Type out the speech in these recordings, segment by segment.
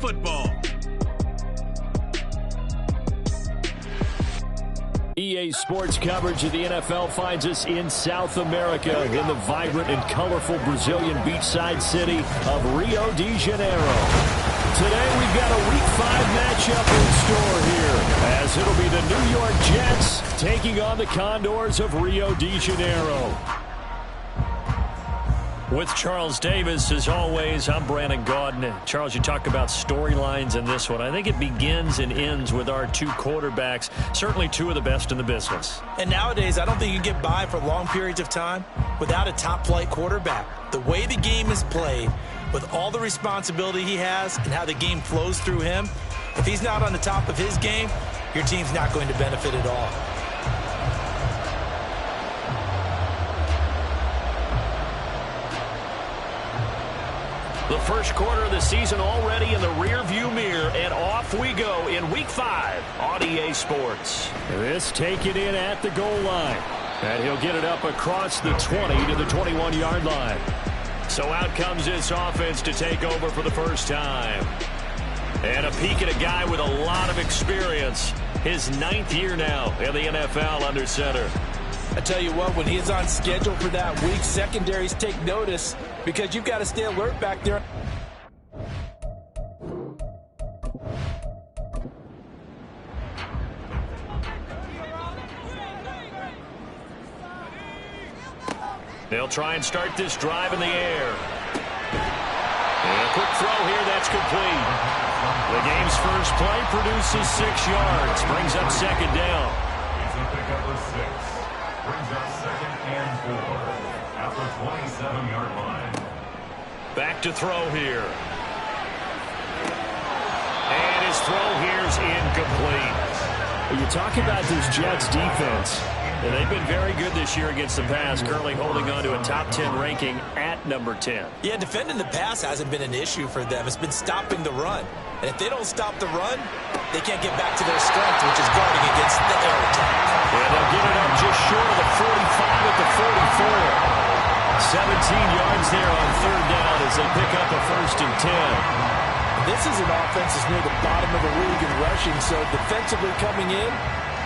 football. EA Sports coverage of the NFL finds us in South America in the vibrant and colorful Brazilian beachside city of Rio de Janeiro. Today we've got a Week 5 matchup in store here, as it'll be the New York Jets taking on the Condors of Rio de Janeiro. With Charles Davis, as always, I'm Brandon Gaudin. Charles, you talk about storylines in this one. I think it begins and ends with our two quarterbacks, certainly two of the best in the business. And nowadays, I don't think you can get by for long periods of time without a top-flight quarterback. The way the game is played, with all the responsibility he has and how the game flows through him, if he's not on the top of his game, your team's not going to benefit at all. The first quarter of the season already in the rearview mirror, and off we go in Week 5 on EA Sports. This taken in at the goal line, and he'll get it up across the 20 to the 21-yard line. So out comes this offense to take over for the first time. And a peek at a guy with a lot of experience. His 9th year now in the NFL under center. I tell you what, when he's on schedule for that week, secondaries take notice because you've got to stay alert back there. They'll try and start this drive in the air. And a quick throw here, that's complete. The game's first play produces 6 yards, brings up second down. It's a pickup of 6. Brings up 2nd and 4 at the 27-yard line. Back to throw here. And his throw here's incomplete. You talk about this Jets defense, and they've been very good this year against the pass, currently holding on to a top 10 ranking at number 10. Yeah, defending the pass hasn't been an issue for them. It's been stopping the run. And if they don't stop the run, they can't get back to their strength, which is guarding against the air attack. And they'll get it up just short of the 45 at the 44. 17 yards there on third down as they pick up a 1st and 10. This is an offense that's near the bottom of the league in rushing, so defensively coming in,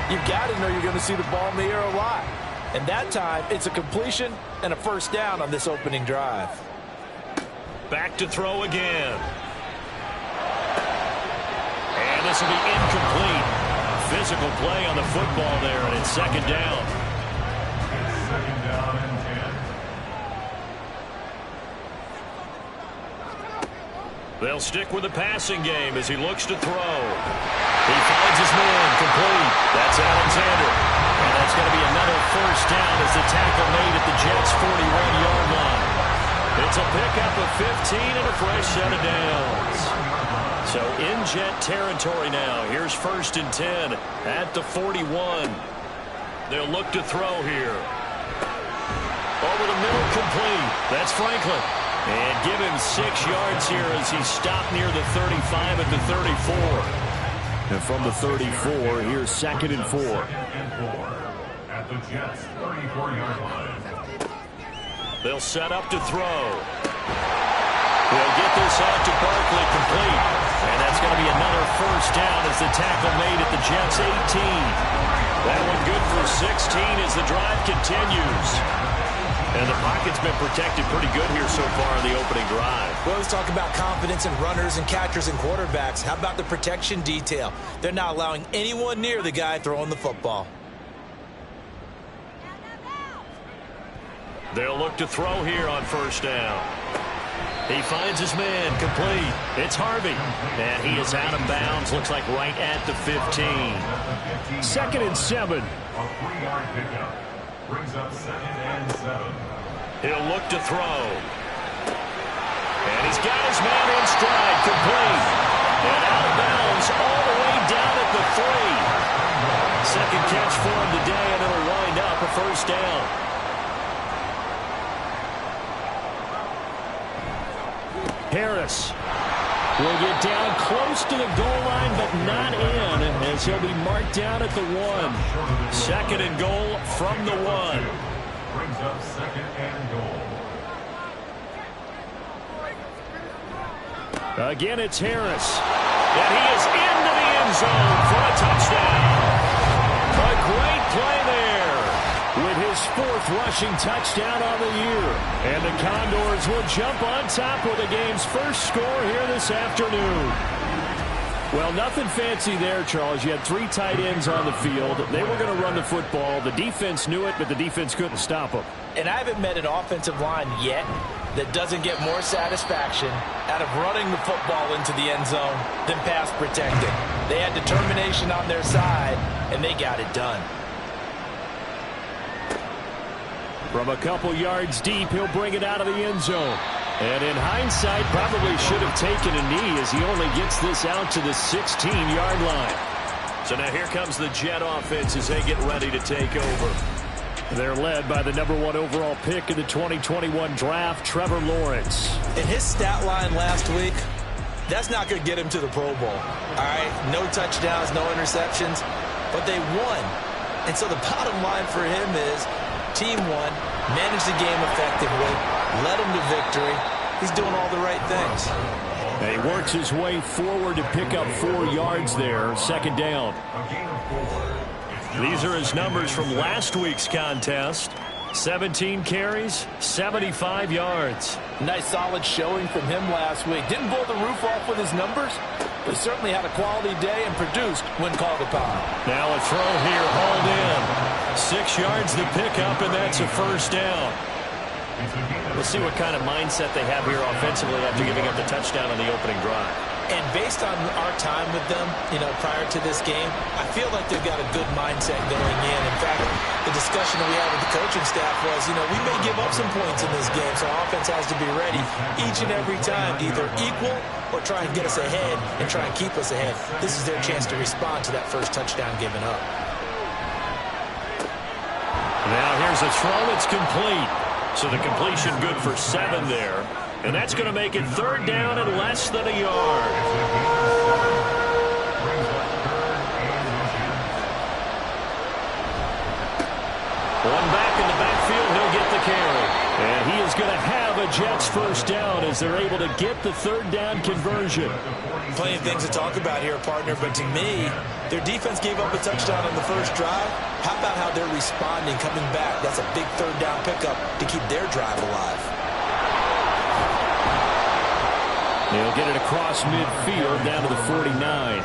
you've got to know you're going to see the ball in the air a lot. And that time, it's a completion and a 1st down on this opening drive. Back to throw again. And this will be incomplete. Physical play on the football there, and it's 2nd down. It's 2nd down and 10. They'll stick with the passing game as he looks to throw. He finds his man complete. That's Alexander. And that's going to be another 1st down as the tackle made at the Jets' 41-yard line. It's a pickup of 15 and a fresh set of downs. So in Jet territory now. Here's 1st and 10 at the 41. They'll look to throw here. Over the middle, complete. That's Franklin. And give him 6 yards here as he stopped near the 35 at the 34. And from the 34, here's 2nd and 4. 2nd and 4 at the Jets' 34-yard line. They'll set up to throw. They'll get this out to Barkley complete. And that's going to be another 1st down as the tackle made at the Jets' 18. That one good for 16 as the drive continues. And the pocket's been protected pretty good here so far in the opening drive. We always talk about confidence in runners and catchers and quarterbacks. How about the protection detail? They're not allowing anyone near the guy throwing the football. They'll look to throw here on 1st down. He finds his man complete. It's Harvey. And he is out of bounds. Looks like right at the 15. 2nd and 7. A 3-yard pickup. Brings up 2nd and 7. He'll look to throw. And he's got his man in stride, complete. And out of bounds all the way down at the 3. 2nd catch for him today, and it'll wind up a 1st down. Harris will get down close to the goal line, but not in, as he'll be marked down at the 1. 2nd and goal from the 1. Brings up 2nd and goal. Again, it's Harris. And he is into the end zone for a touchdown. A great play there with his 4th rushing touchdown on the year. And the Condors will jump on top with the game's first score here this afternoon. Well, nothing fancy there, Charles. You had 3 tight ends on the field. They were going to run the football. The defense knew it, but the defense couldn't stop them. And I haven't met an offensive line yet that doesn't get more satisfaction out of running the football into the end zone than pass protecting. They had determination on their side, and they got it done. From a couple yards deep, he'll bring it out of the end zone. And in hindsight, probably should have taken a knee as he only gets this out to the 16-yard line. So now here comes the Jet offense as they get ready to take over. They're led by the #1 overall pick in the 2021 draft, Trevor Lawrence. In his stat line last week, that's not going to get him to the Pro Bowl. All right, no touchdowns, no interceptions, but they won. And so the bottom line for him is team won, managed the game effectively, led him to victory. He's doing all the right things. And he works his way forward to pick up 4 yards there, 2nd down. These are his numbers from last week's contest. 17 carries, 75 yards. Nice solid showing from him last week. Didn't blow the roof off with his numbers, but he certainly had a quality day and produced when called upon. Now a throw here, hauled in. 6 yards to pick up, and that's a 1st down. We'll see what kind of mindset they have here offensively after giving up the touchdown on the opening drive. And based on our time with them, prior to this game, I feel like they've got a good mindset going in. In fact, the discussion that we had with the coaching staff was, we may give up some points in this game, so our offense has to be ready each and every time to either equal or try and get us ahead and try and keep us ahead. This is their chance to respond to that first touchdown given up. Now here's a throw that's complete. So the completion good for 7 there. And that's going to make it 3rd down and less than a yard. One back in the backfield, he'll get the carry. And he is going to have a Jets 1st down as they're able to get the 3rd down conversion. Plenty of things to talk about here, partner, but to me, their defense gave up a touchdown on the first drive. How about how they're responding, coming back? That's a big 3rd down pickup to keep their drive alive. They'll get it across midfield down to the 49.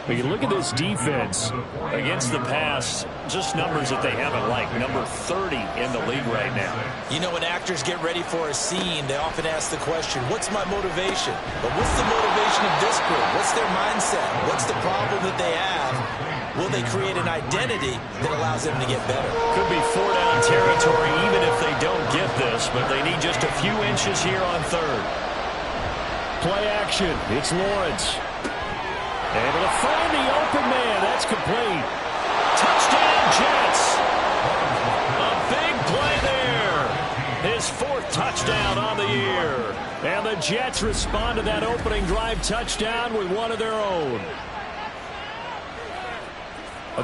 But you look at this defense against the pass, just numbers that they haven't liked. Number 30 in the league right now. When actors get ready for a scene, they often ask the question, what's my motivation? But what's the motivation of this group? What's their mindset? What's the problem that they have? Will they create an identity that allows them to get better? Could be 4-down territory even if they don't get this, but they need just a few inches here on 3rd. Play action. It's Lawrence. Able to find the open man. That's complete. Touchdown, Jets. A big play there. His 4th touchdown on the year. And the Jets respond to that opening drive touchdown with one of their own.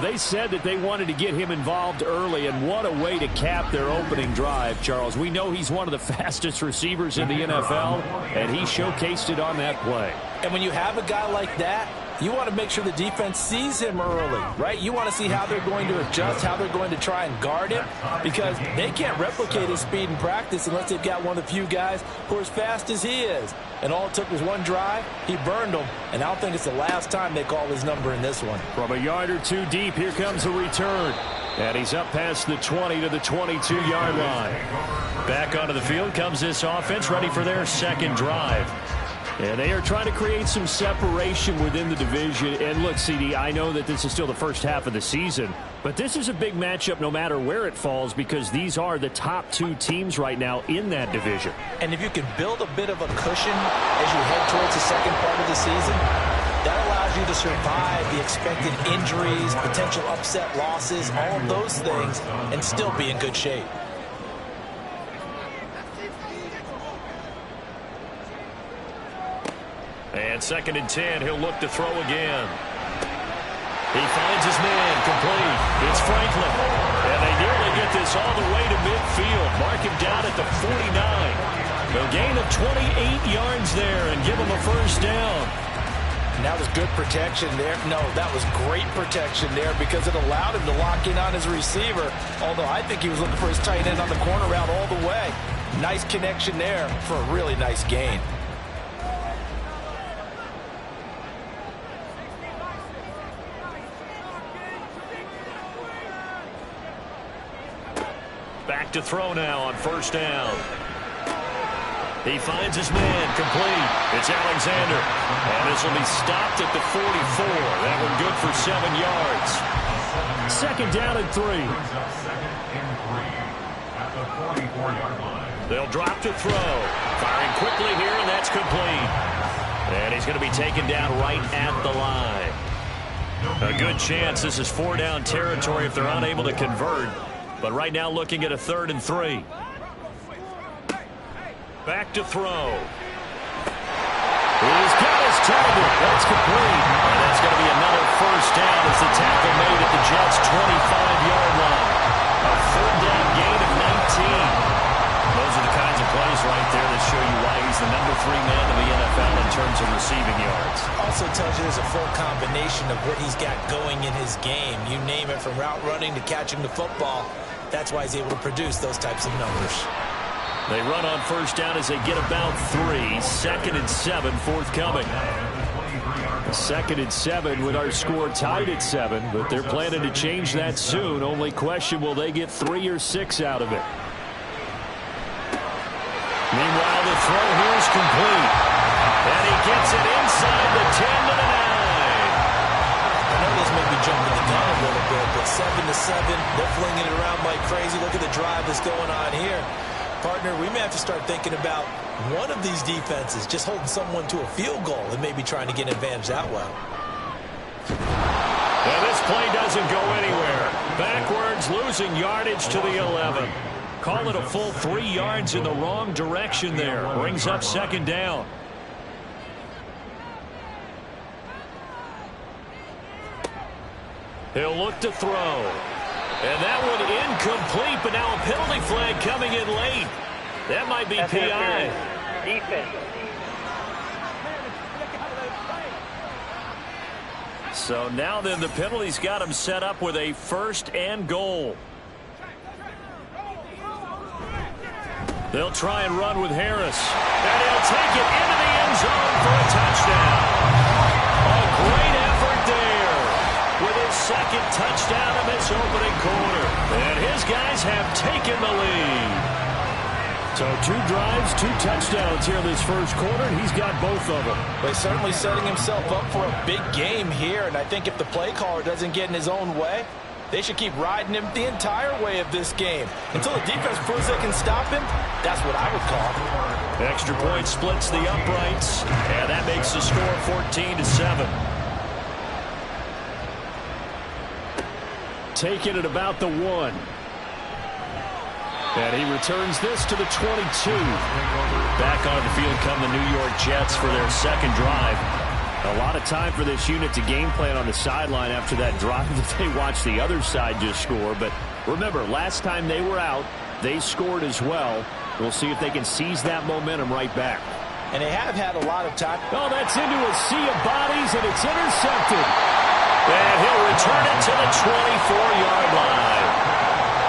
They said that they wanted to get him involved early, and what a way to cap their opening drive, Charles. We know he's one of the fastest receivers in the NFL, and he showcased it on that play. And when you have a guy like that, you want to make sure the defense sees him early, right? You want to see how they're going to adjust, how they're going to try and guard him, because they can't replicate his speed in practice unless they've got one of the few guys who are as fast as he is. And all it took was one drive. He burned them, and I don't think it's the last time they call his number in this one. From a yard or 2 deep, here comes a return. And he's up past the 20 to the 22-yard line. Back onto the field comes this offense, ready for their 2nd drive. And they are trying to create some separation within the division. And look, CD, I know that this is still the first half of the season, but this is a big matchup no matter where it falls because these are the top 2 teams right now in that division. And if you can build a bit of a cushion as you head towards the 2nd part of the season, that allows you to survive the expected injuries, potential upset losses, all of those things, and still be in good shape. And 2nd and 10, he'll look to throw again. He finds his man, complete. It's Franklin. And they nearly get this all the way to midfield. Mark him down at the 49. They'll gain of 28 yards there and give them a first down. And that was good protection there. No, that was great protection there because it allowed him to lock in on his receiver. Although I think he was looking for his tight end on the corner route all the way. Nice connection there for a really nice gain. Back to throw now on first down. He finds his man, complete. It's Alexander. And this will be stopped at the 44. That one good for 7 yards. Second down and 3. Second and 3 at the 44-yard line. They'll drop to throw. Firing quickly here, and that's complete. And he's going to be taken down right at the line. A good chance this is 4-down territory if they're unable to convert. But right now looking at a 3rd and 3. Back to throw. He's got his target. That's complete. And that's going to be another first down as the tackle made at the Jets' 25-yard line. A 3rd-down gain of 19. Those are the kinds of plays right there that show you why he's the number 3 man in the NFL in terms of receiving yards. Also tells you there's a full combination of what he's got going in his game. You name it, from route running to catching the football. That's why he's able to produce those types of numbers. They run on first down as they get about 3. 2nd and 7 forthcoming. 2nd and 7 with our score tied at 7, but they're planning to change that soon. Only question, will they get 3 or 6 out of it? Meanwhile, the throw here is complete. And he gets it inside the 10 to the 9. I know this may be jumping the gun a little bit, but 7 to 7, they're flinging it around like crazy. Look at the drive that's going on here. Partner, we may have to start thinking about one of these defenses just holding someone to a field goal and maybe trying to get an advantage that way. And this play doesn't go anywhere. Backwards, losing yardage to the 11. Call it a full 3 yards in the wrong direction there. Brings up 2nd down. He'll look to throw. And that one incomplete, but now a penalty flag coming in late. That might be PI. Defense. So now then the penalty's got him set up with a 1st and goal. They'll try and run with Harris. And he'll take it into the end zone for a touchdown. A great effort there with his 2nd touchdown of this opening quarter. And his guys have taken the lead. So 2 drives, 2 touchdowns here this first quarter, and he's got both of them. But he's certainly setting himself up for a big game here, and I think if the play caller doesn't get in his own way, they should keep riding him the entire way of this game. Until the defense proves they can stop him, that's what I would call. Extra point splits the uprights, and that makes the score 14 to 7. Taking it about the 1. And he returns this to the 22. Back on the field come the New York Jets for their 2nd drive. A lot of time for this unit to game plan on the sideline after that drive that they watched the other side just score. But remember, last time they were out, they scored as well. We'll see if they can seize that momentum right back. And they have had a lot of time. Oh, that's into a sea of bodies, and it's intercepted. And he'll return it to the 24-yard line.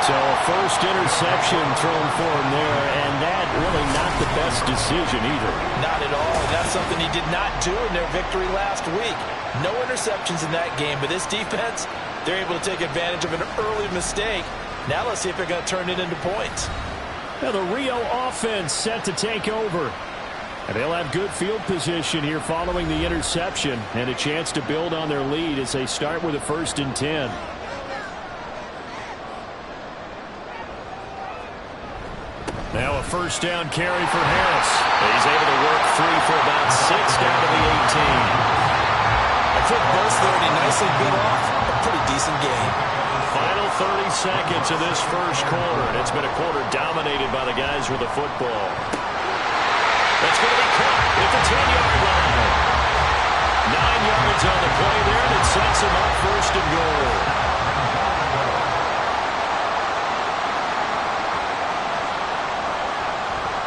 So a first interception thrown for him there, and that really not the best decision either. Not at all. And that's something he did not do in their victory last week. No interceptions in that game, but this defense, they're able to take advantage of an early mistake. Now let's see if they're going to turn it into points. Now the Rio offense set to take over. And they'll have good field position here following the interception and a chance to build on their lead as they start with a 1st and 10. Now a 1st down carry for Harris. He's able to work free for about 6 down to the 18. A quick burst there, and he nicely bit off a pretty decent game. Final 30 seconds of this first quarter, and it's been a quarter dominated by the guys with the football. That's going to be caught at the 10-yard line. 9 yards on the play there, and it sets him up 1st and goal.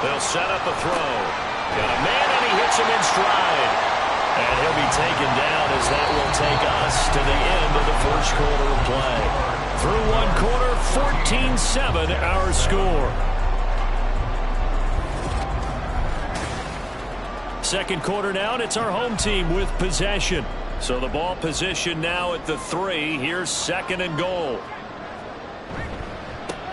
They'll set up a throw. Got a man, and he hits him in stride. And he'll be taken down as that will take us to the end of the first quarter of play. Through one quarter, 14-7 our score. Second quarter now, and it's our home team with possession. So the ball position now at the 3. Here's second and goal.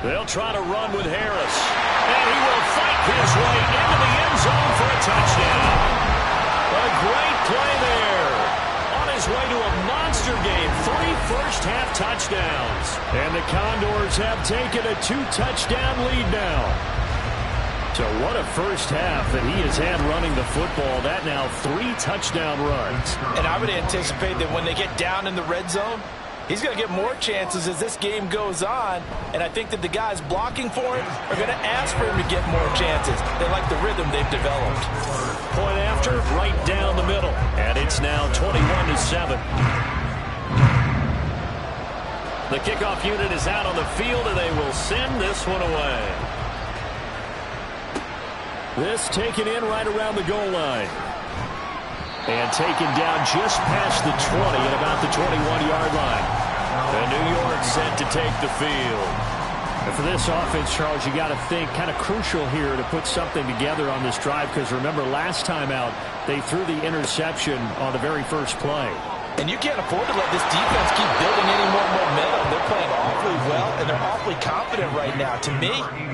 They'll try to run with Harris. And he will fight his way into the end zone for a touchdown. A great play there. On his way to a monster game. 3 first-half touchdowns. And the Condors have taken a 2-touchdown lead now. So what a first half that he has had running the football. That now 3 touchdown runs. And I would anticipate that when they get down in the red zone, he's going to get more chances as this game goes on. And I think that the guys blocking for him are going to ask for him to get more chances. They like the rhythm they've developed. Point after, right down the middle. And it's now 21-7. The kickoff unit is out on the field, and they will send this one away. This taken in right around the goal line. And taken down just past the 20 at about the 21-yard line. And New York set to take the field. And for this offense, Charles, you got to think kind of crucial here to put something together on this drive, because remember last time out they threw the interception on the very first play. And you can't afford to let this defense keep building any more momentum. They're playing awfully well, and they're awfully confident right now. To me,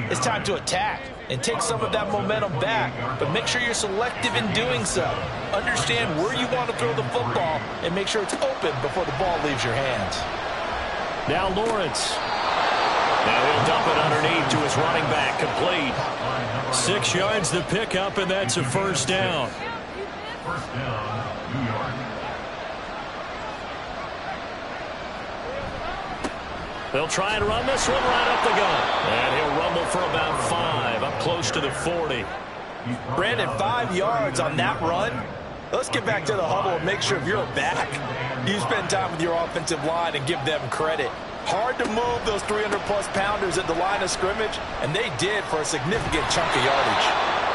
it's time to attack and take some of that momentum back, but make sure you're selective in doing so. Understand where you want to throw the football and make sure it's open before the ball leaves your hands. Now Lawrence. Now he'll dump it underneath to his running back, complete. 6 yards the pickup, and that's a first down. First down, New York. They'll try and run this one right up the gut. And he'll rumble for about 5, up close to the 40. Brandon, 5 yards on that run. Let's get back to the huddle and make sure if you're a back, you spend time with your offensive line and give them credit. Hard to move those 300-plus pounders at the line of scrimmage, and they did for a significant chunk of yardage.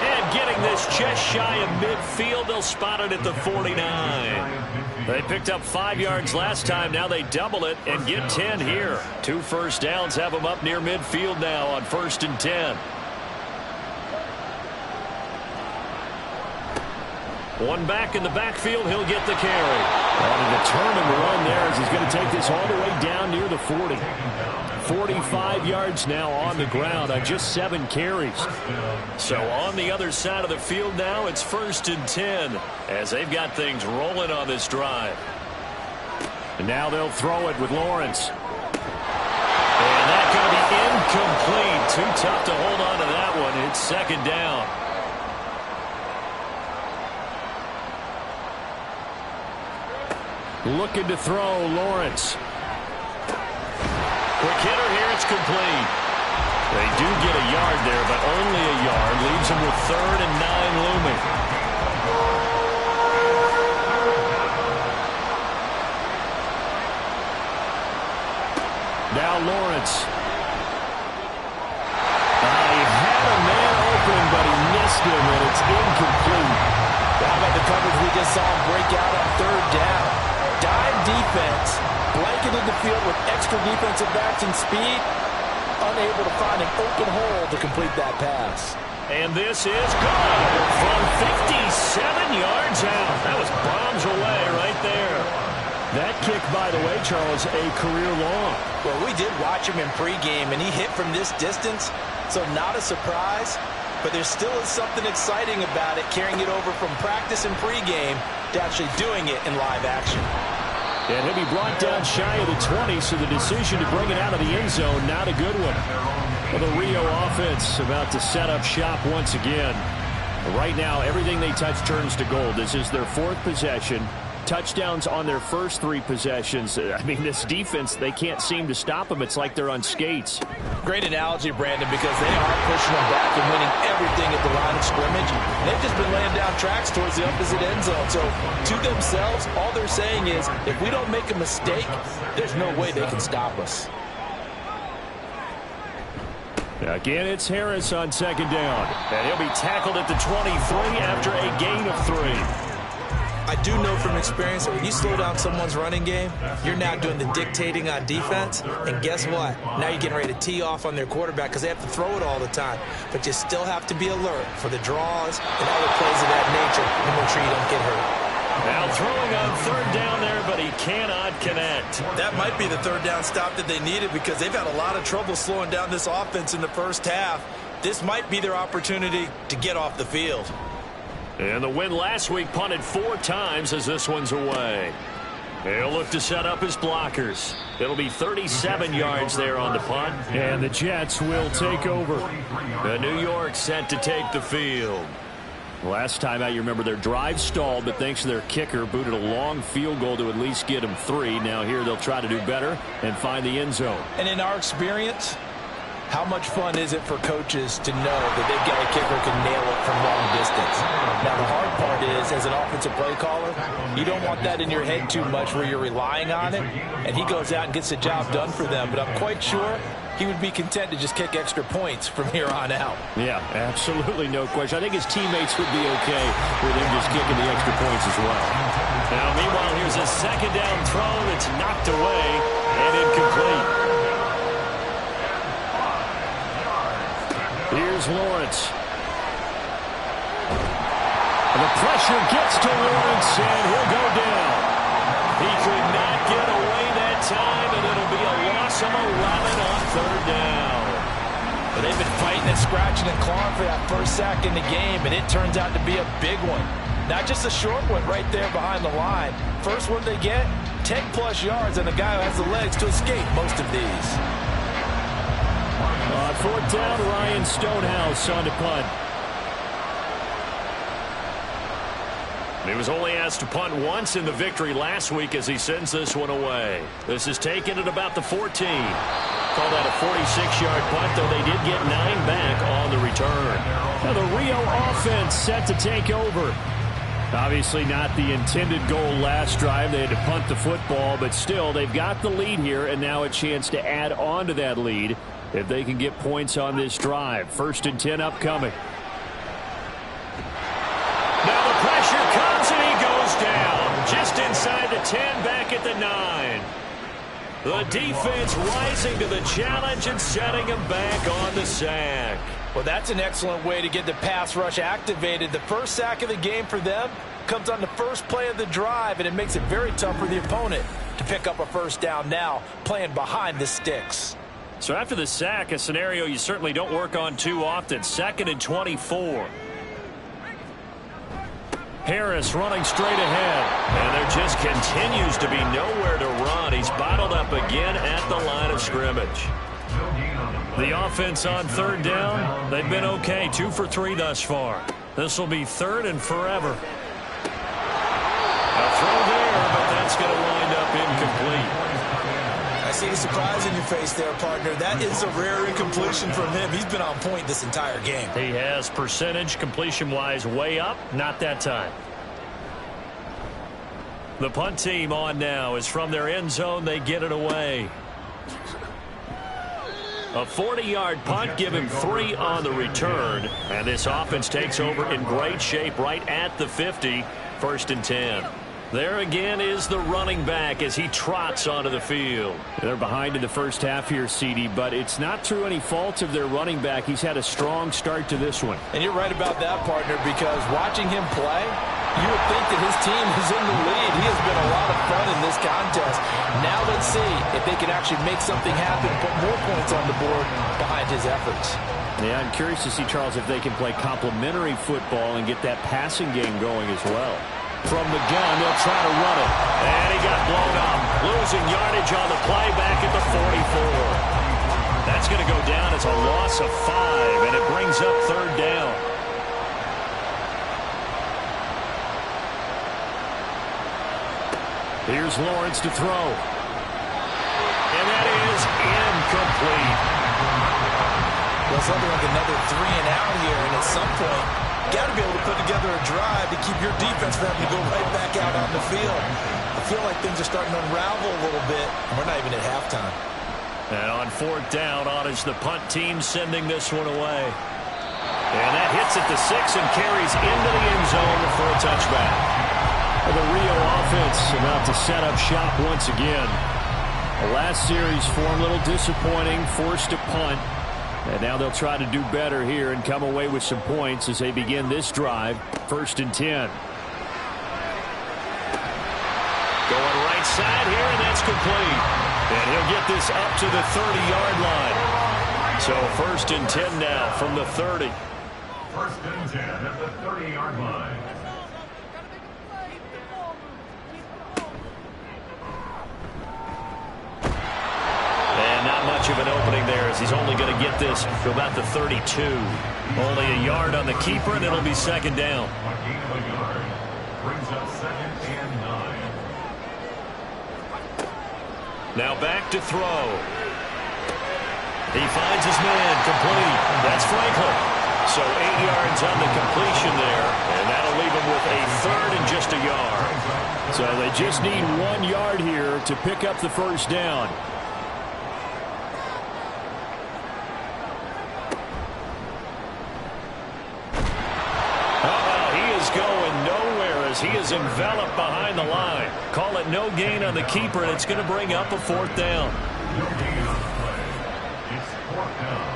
And getting this just shy of midfield, they'll spot it at the 49. They picked up 5 yards last time. Now they double it and get 10 here. 2 first downs have them up near midfield now on 1st and 10. One back in the backfield, he'll get the carry. On a determined run there as he's going to take this all the way down near the 40. 45 yards now on the ground on just 7 carries. So on the other side of the field now, it's 1st and 10 as they've got things rolling on this drive. And now they'll throw it with Lawrence. And that's going to be incomplete. Too tough to hold on to that one. It's 2nd down. Looking to throw, Lawrence. Quick hitter here, it's complete. They do get a yard there, but only a yard. Leaves them with 3rd and 9 looming. Now Lawrence. He had a man open, but he missed him, and it's incomplete. How about the coverage we just saw him break out on 3rd down? Dime defense, blanketed the field with extra defensive backs and speed, unable to find an open hole to complete that pass. And this is good from 57 yards out. That was bombs away right there. That kick, by the way, Charles, a career long. Well, we did watch him in pregame, and he hit from this distance, so not a surprise. But there still is something exciting about it, carrying it over from practice and pregame to actually doing it in live action. And he'll be brought down shy of the 20, so the decision to bring it out of the end zone, not a good one. Well, the Rio offense about to set up shop once again. Right now, everything they touch turns to gold. This is their 4th possession. Touchdowns on their first 3 possessions. I mean, this defense, they can't seem to stop them. It's like they're on skates. Great analogy, Brandon, because they are pushing them back and winning everything at the line of scrimmage. They've just been laying down tracks towards the opposite end zone. So to themselves, all they're saying is, if we don't make a mistake, there's no way they can stop us. Again, it's Harris on second down. And he'll be tackled at the 23 after a gain of 3. I do know from experience that when you slow down someone's running game, you're now doing the dictating on defense. And guess what? Now you're getting ready to tee off on their quarterback because they have to throw it all the time. But you still have to be alert for the draws and other plays of that nature to make sure you don't get hurt. Now throwing on third down there, but he cannot connect. That might be the third down stop that they needed because they've had a lot of trouble slowing down this offense in the first half. This might be their opportunity to get off the field. And the win last week punted 4 times as this one's away. He'll look to set up his blockers. It'll be 37 yards there on the punt. And the Jets will take over. The New York set to take the field. Last time out, you remember their drive stalled, but thanks to their kicker, booted a long field goal to at least get them 3. Now here they'll try to do better and find the end zone. And in our experience, how much fun is it for coaches to know that they've got a kicker who can nail it from long distance? Now, the hard part is, as an offensive play caller, you don't want that in your head too much where you're relying on it, and he goes out and gets the job done for them. But I'm quite sure he would be content to just kick extra points from here on out. Yeah, absolutely no question. I think his teammates would be okay with him just kicking the extra points as well. Now, meanwhile, here's a second down throw that's knocked away and incomplete. Here's Lawrence. The pressure gets to Lawrence, and he'll go down. He could not get away that time, and it'll be a loss of 11 on third down. But they've been fighting and scratching and clawing for that first sack in the game, and it turns out to be a big one. Not just a short one right there behind the line. First one they get, 10-plus yards, and the guy who has the legs to escape most of these. On fourth down, Ryan Stonehouse on to punt. He was only asked to punt once in the victory last week as he sends this one away. This is taken at about the 14. Called out a 46-yard punt, though they did get 9 back on the return. Now the Rio offense set to take over. Obviously not the intended goal last drive. They had to punt the football, but still they've got the lead here, and now a chance to add on to that lead if they can get points on this drive. 1st and 10 upcoming. Now the pressure comes and he goes down. Just inside the 10, back at the 9. The defense rising to the challenge and setting him back on the sack. Well, that's an excellent way to get the pass rush activated. The first sack of the game for them comes on the first play of the drive, and it makes it very tough for the opponent to pick up a first down now, playing behind the sticks. So after the sack, a scenario you certainly don't work on too often. 2nd and 24. Harris running straight ahead. And there just continues to be nowhere to run. He's bottled up again at the line of scrimmage. The offense on third down, they've been okay. 2 for 3 thus far. This will be 3rd and forever. A throw there, but that's going to wind up incomplete. I see the surprise in your face there, partner. That is a rare incompletion from him. He's been on point this entire game. He has percentage completion-wise way up. Not that time. The punt team on now is from their end zone. They get it away. A 40-yard punt, give him 3 on the return. And this offense takes over in great shape right at the 50. 1st and 10. There again is the running back as he trots onto the field. They're behind in the first half here, CD, but it's not through any fault of their running back. He's had a strong start to this one. And you're right about that, partner, because watching him play, you would think that his team is in the lead. He has been a lot of fun in this contest. Now let's see if they can actually make something happen, put more points on the board behind his efforts. Yeah, I'm curious to see, Charles, if they can play complementary football and get that passing game going as well. From the gun, they'll try to run it. And he got blown up. Losing yardage on the play back at the 44. That's going to go down as a loss of 5, and it brings up 3rd down. Here's Lawrence to throw. And that is incomplete. Well, something like another 3 and out here, and at some point, got to be able to put together a drive to keep your defense from having to go right back out on the field. I feel like things are starting to unravel a little bit, and we're not even at halftime. And on fourth down, on is the punt team sending this one away. And that hits at the 6 and carries into the end zone for a touchback. The Rio offense about to set up shop once again. The last series for them, a little disappointing, forced to punt. And now they'll try to do better here and come away with some points as they begin this drive. 1st and 10. Going right side here, and that's complete. And he'll get this up to the 30-yard line. So 1st and 10 now from the 30. 1st and 10 at the 30-yard line. And not much of an opening there as he's only going to get this to about the 32. Only a yard on the keeper, and it'll be 2nd down. A gain of a yard brings up 2nd and 9. Now back to throw. He finds his man, complete. That's Franklin. So 8 yards on the completion there, and that'll leave him with a 3rd and just a yard. So they just need 1 yard here to pick up the 1st down. He is enveloped behind the line. Call it no gain on the keeper, and it's going to bring up a 4th down. No gain on the play. It's 4th down.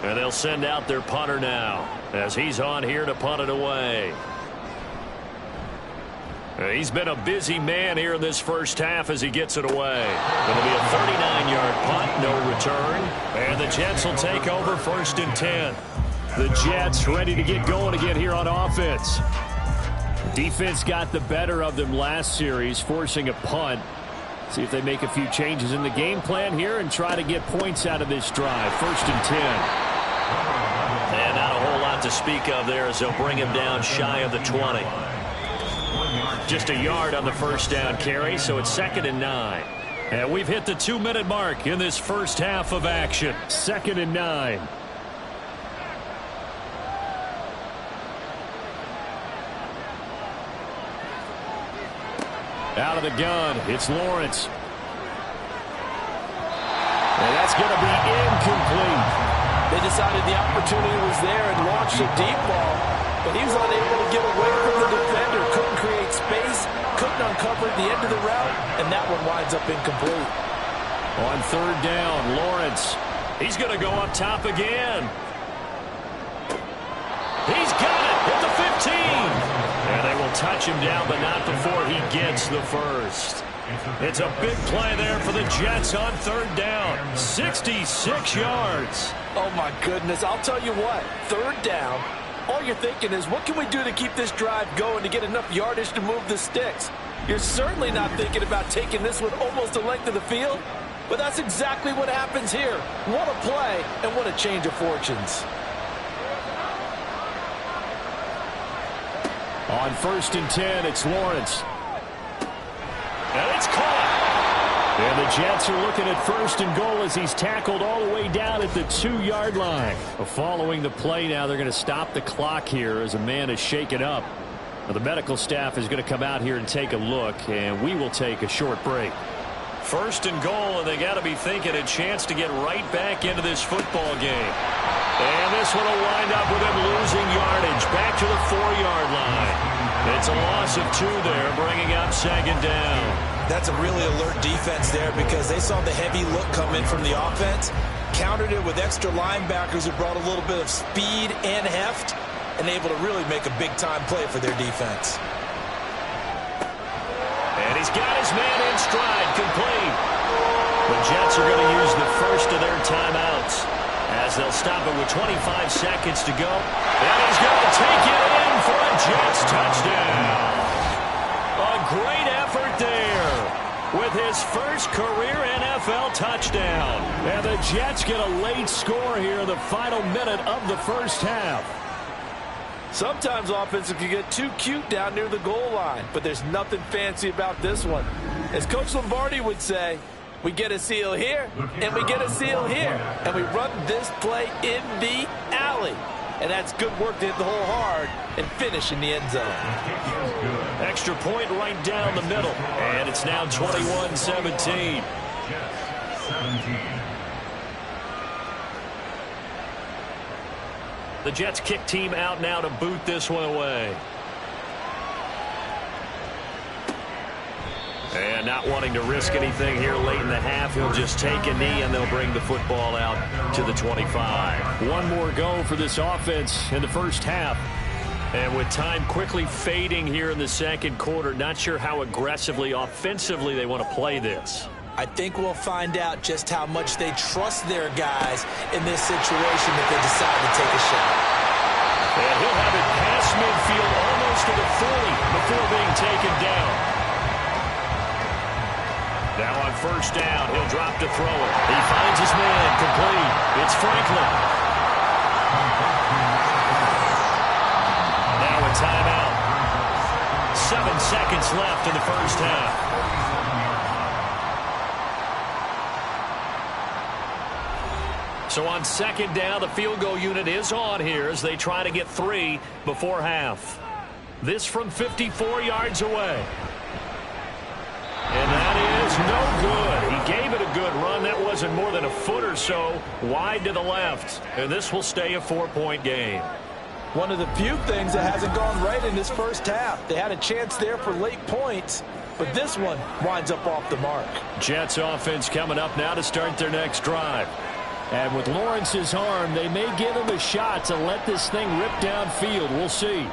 And they'll send out their punter now as he's on here to punt it away. He's been a busy man here in this first half as he gets it away. It'll be a 39-yard punt, no return. And the Jets will take over 1st and 10. The Jets ready to get going again here on offense. Defense got the better of them last series, forcing a punt. See if they make a few changes in the game plan here and try to get points out of this drive. 1st and 10. And not a whole lot to speak of there as they'll bring him down shy of the 20. Just a yard on the 1st down carry, so it's 2nd and 9. And we've hit the 2-minute mark in this first half of action. 2nd and 9. Out of the gun, it's Lawrence. And that's going to be incomplete. They decided the opportunity was there and launched a deep ball, but he was unable to get away from the defender, couldn't create space, couldn't uncover the end of the route, and that one winds up incomplete. On 3rd down, Lawrence. He's going to go up top again. He's got it at the 15. And they will touch him down, but not before he gets the first. It's a big play there for the Jets on 3rd down. 66 yards. Oh, my goodness. I'll tell you what, 3rd down, all you're thinking is, what can we do to keep this drive going to get enough yardage to move the sticks? You're certainly not thinking about taking this one almost the length of the field, but that's exactly what happens here. What a play, and what a change of fortunes. On 1st and 10, it's Lawrence. And it's caught. And the Jets are looking at 1st and goal as he's tackled all the way down at the 2-yard line. Following the play now, they're going to stop the clock here as a man is shaken up. Now, the medical staff is going to come out here and take a look, and we will take a short break. 1st and goal, and they got to be thinking a chance to get right back into this football game. And this one will wind up with him losing yardage back to the 4-yard line. It's a loss of 2 there, bringing up 2nd down. That's a really alert defense there because they saw the heavy look come in from the offense, countered it with extra linebackers who brought a little bit of speed and heft, and able to really make a big-time play for their defense. And he's got his man in stride, complete. The Jets are going to use the first of their timeouts as they'll stop it with 25 seconds to go. And he's going to take it in for a Jets touchdown. A great effort there with his first career NFL touchdown. And the Jets get a late score here in the final minute of the first half. Sometimes offenses can get too cute down near the goal line, but there's nothing fancy about this one. As Coach Lombardi would say, we get a seal here, and we get a seal here, and we run this play in the alley. and that's good work to hit the hole hard and finish in the end zone. Extra point right down the middle, and it's now 21-17. The Jets kick team out now to boot this one away. And not wanting to risk anything here late in the half, he'll just take a knee and they'll bring the football out to the 25. One more go for this offense in the first half. And with time quickly fading here in the second quarter, not sure how aggressively, offensively they want to play this. I think we'll find out just how much they trust their guys in this situation if they decide to take a shot. And he'll have it past midfield almost to the 40 before being taken down. Now on first down, he'll drop to throw it. He finds his man complete. It's Franklin. Now a timeout. 7 seconds left in the first half. So on second down, the field goal unit is on here as they try to get 3 before half. This from 54 yards away. And that is no good. He gave it a good run. That wasn't more than a foot or so wide to the left. And this will stay a 4-point game. One of the few things that hasn't gone right in this first half. They had a chance there for late points, but this one winds up off the mark. Jets offense coming up now to start their next drive. And with Lawrence's arm, they may give him a shot to let this thing rip downfield. We'll see.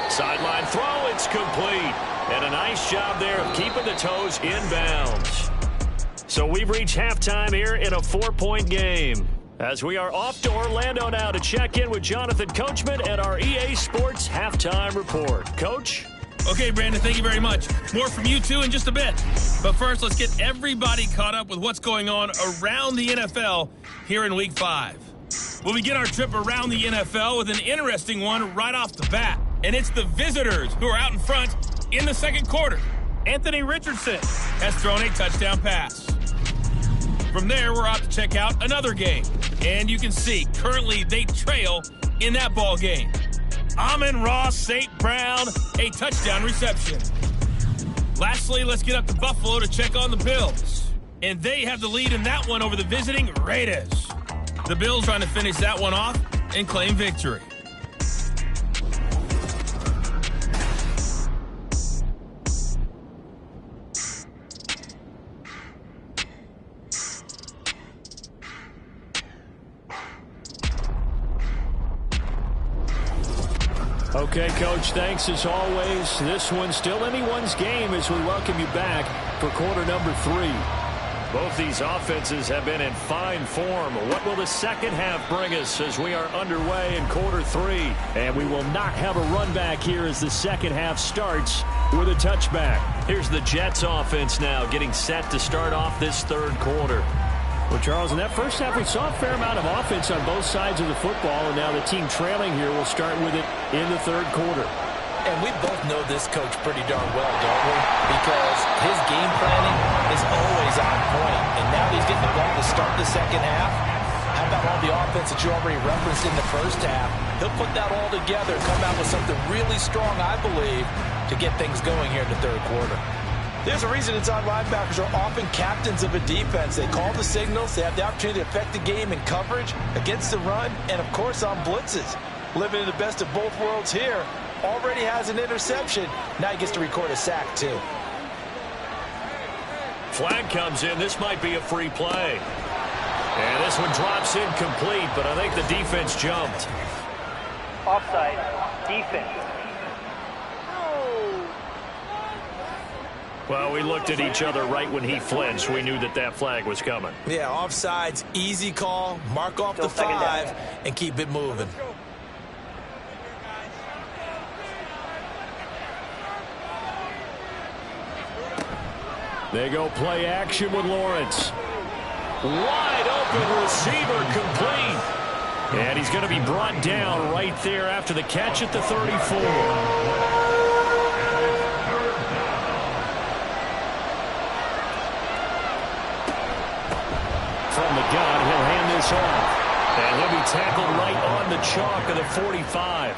Sideline throw, it's complete. And a nice job there of keeping the toes in bounds. So we've reached halftime here in a 4-point game. As we are off to Orlando now to check in with Jonathan Coachman and our EA Sports Halftime Report. Coach? Okay, Brandon, thank you very much. More from you two in just a bit. But first, let's get everybody caught up with what's going on around the NFL here in Week 5. We'll begin our trip around the NFL with an interesting one right off the bat. And it's the visitors who are out in front in the second quarter. Anthony Richardson has thrown a touchdown pass. From there, we're out to check out another game. And you can see, currently, they trail in that ball game. Amon-Ra St. Brown, a touchdown reception. Lastly, let's get up to Buffalo to check on the Bills. And they have the lead in that one over the visiting Raiders. The Bills trying to finish that one off and claim victory. Okay, Coach, thanks as always. This one's still anyone's game as we welcome you back for quarter number 3. Both these offenses have been in fine form. What will the second half bring us as we are underway in quarter 3? And we will not have a run back here as the second half starts with a touchback. Here's the Jets offense now getting set to start off this third quarter. Well, Charles, in that first half, we saw a fair amount of offense on both sides of the football, and now the team trailing here will start with it in the third quarter. And we both know this coach pretty darn well, don't we? Because his game planning is always on point. And now he's getting the ball to start the second half. How about all the offense that you already referenced in the first half? He'll put that all together and come out with something really strong, I believe, to get things going here in the third quarter. There's a reason inside linebackers are often captains of a defense. They call the signals. They have the opportunity to affect the game in coverage, against the run, and, of course, on blitzes. Living in the best of both worlds here. Already has an interception. Now he gets to record a sack, too. Flag comes in. This might be a free play. And this one drops incomplete, but I think the defense jumped. Offside. Defense. Well, we looked at each other right when he flinched. We knew that that flag was coming. Yeah, offsides, easy call. Mark off the 5 and keep it moving. They go play action with Lawrence. Wide open receiver complete. And he's going to be brought down right there after the catch at the 34. From the gun, he'll hand this off. And he'll be tackled right on the chalk of the 45.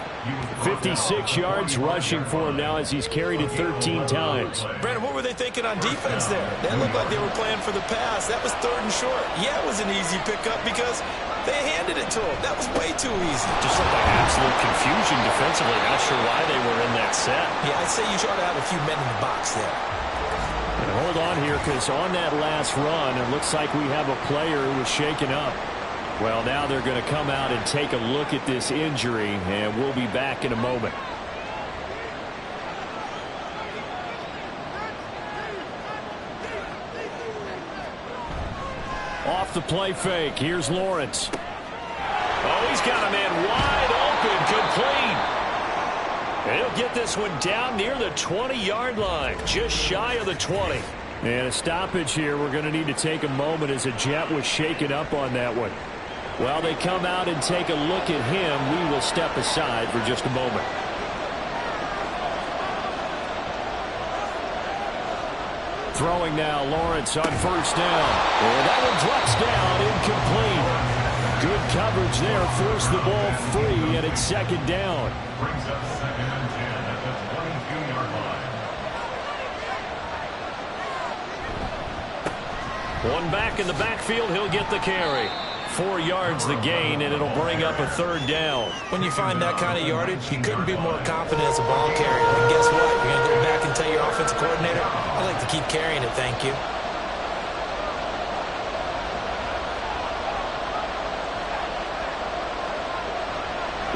56 yards rushing for him now as he's carried it 13 times. Brandon, what were they thinking on defense there? They looked like they were playing for the pass. That was 3rd and short. Yeah, it was an easy pickup because they handed it to him. That was way too easy. Just looked like absolute confusion defensively. Not sure why they were in that set. Yeah, I'd say you ought to have a few men in the box there. And hold on here, because on that last run, it looks like we have a player who was shaken up. Well, now they're going to come out and take a look at this injury, and we'll be back in a moment. Off the play fake, here's Lawrence. Oh, he's got a man wide open, complete. And he'll get this one down near the 20-yard line, just shy of the 20. And a stoppage here. We're going to need to take a moment as a Jet was shaken up on that one. While they come out and take a look at him, we will step aside for just a moment. Throwing now, Lawrence on first down. And that one drops down, incomplete. Good coverage there, forced the ball free, and it's 2nd down. Brings up 2nd and 10 at the 22-yard line. One back in the backfield, he'll get the carry. 4 yards the gain, and it'll bring up a 3rd down. When you find that kind of yardage, you couldn't be more confident as a ball carrier. And guess what? You're going to go back and tell your offensive coordinator, I'd like to keep carrying it, thank you.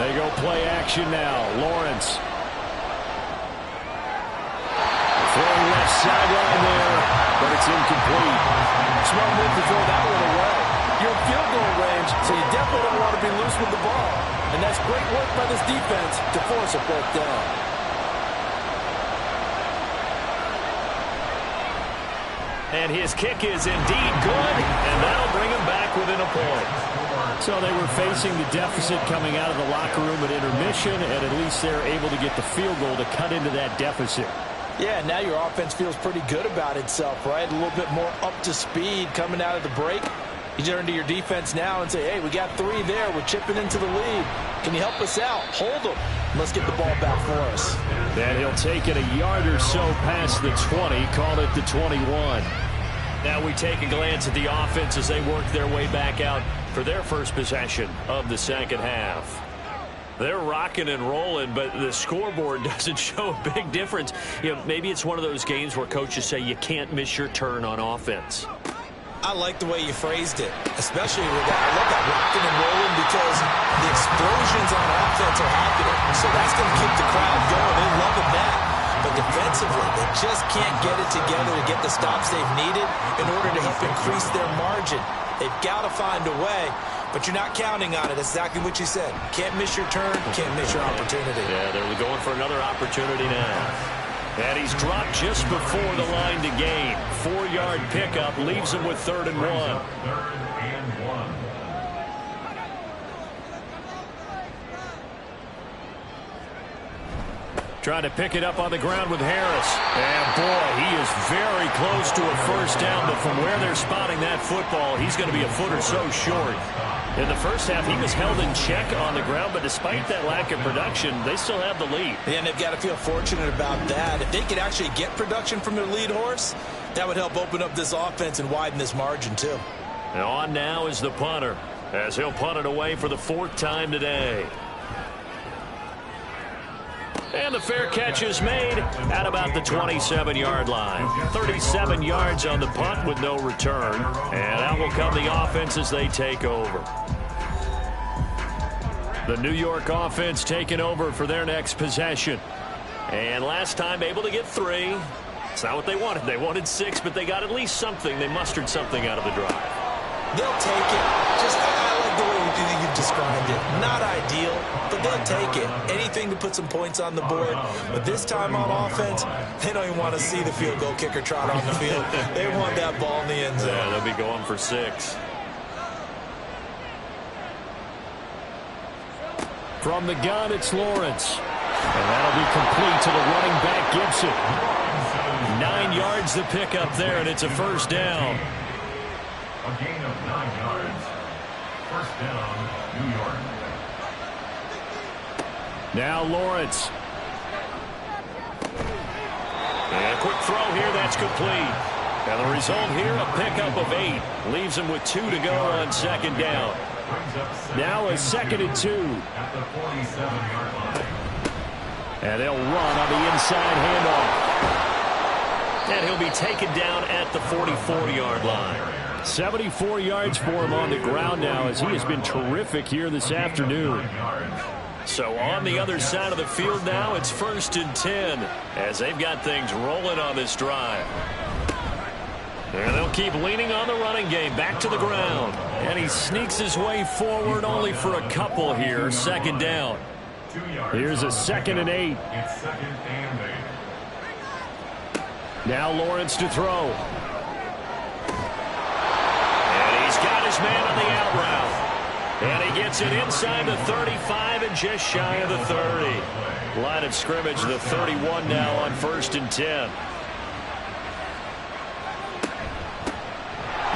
They go play action now. Lawrence. Throwing left sideline there, but it's incomplete. Smart move to throw that one away. You're in field goal range, so you definitely don't want to be loose with the ball. And that's great work by this defense to force a 4th down. And his kick is indeed good, and that'll bring him back within a point. So they were facing the deficit coming out of the locker room at intermission, and at least they're able to get the field goal to cut into that deficit. Yeah, now your offense feels pretty good about itself, right? A little bit more up to speed coming out of the break. You turn to your defense now and say, hey, we got 3 there. We're chipping into the lead. Can you help us out? Hold them. Let's get the ball back for us. Then he'll take it a yard or so past the 20, call it the 21. Now we take a glance at the offense as they work their way back out for their first possession of the 2nd half. They're rocking and rolling, but the scoreboard doesn't show a big difference. You know, maybe it's one of those games where coaches say you can't miss your turn on offense. I like the way you phrased it, especially with that. I love that rocking and rolling because the explosions on offense are happening. So that's going to keep the crowd going. They're loving that. But defensively, they just can't get it together to get the stops they've needed in order to help increase their margin. They've got to find a way, but you're not counting on it. That's exactly what you said. Can't miss your turn, can't miss your opportunity. Yeah, they're going for another opportunity now. And he's dropped just before the line to gain. 4-yard pickup leaves him with 3rd and 1. 3rd and 1. Trying to pick it up on the ground with Harris. And boy, he is very close to a first down, but from where they're spotting that football, he's going to be a foot or so short. In the first half, he was held in check on the ground, but despite that lack of production, they still have the lead. And they've got to feel fortunate about that. If they could actually get production from their lead horse, that would help open up this offense and widen this margin too. And on now is the punter, as he'll punt it away for the 4th time today. And the fair catch is made at about the 27-yard line. 37 yards on the punt with no return. And out will come the offense as they take over. The New York offense taking over for their next possession. And last time able to get 3. It's not what they wanted. They wanted 6, but they got at least something. They mustered something out of the drive. They'll take it. I like the way you described it. Not ideal, but they'll take it. Anything to put some points on the board. But this time on offense, they don't even want to see the field goal kicker trot on the field. They want that ball in the end zone. Yeah, they'll be going for 6. From the gun, it's Lawrence. And that'll be complete to the running back, Gibson. 9 yards to pick up there, and it's a first down. A gain of 9 yards. First down, New York. Now Lawrence. And a quick throw here, that's complete. And the result here, a pickup of 8. Leaves him with 2 to go on second down. Now a 2nd and 2. At the 47-yard line. And they'll run on the inside handoff. And he'll be taken down at the 44-yard line. 74 yards for him on the ground now as he has been terrific here this afternoon. So on the other side of the field now, it's 1st and 10 as they've got things rolling on this drive. And they'll keep leaning on the running game back to the ground. And he sneaks his way forward only for a couple here. 2nd down. Here's a 2nd and 8. It's 2nd and 8. Now Lawrence to throw. And he's got his man on the out route. And he gets it inside the 35 and just shy of the 30. Line of scrimmage, the 31 now on 1st and 10.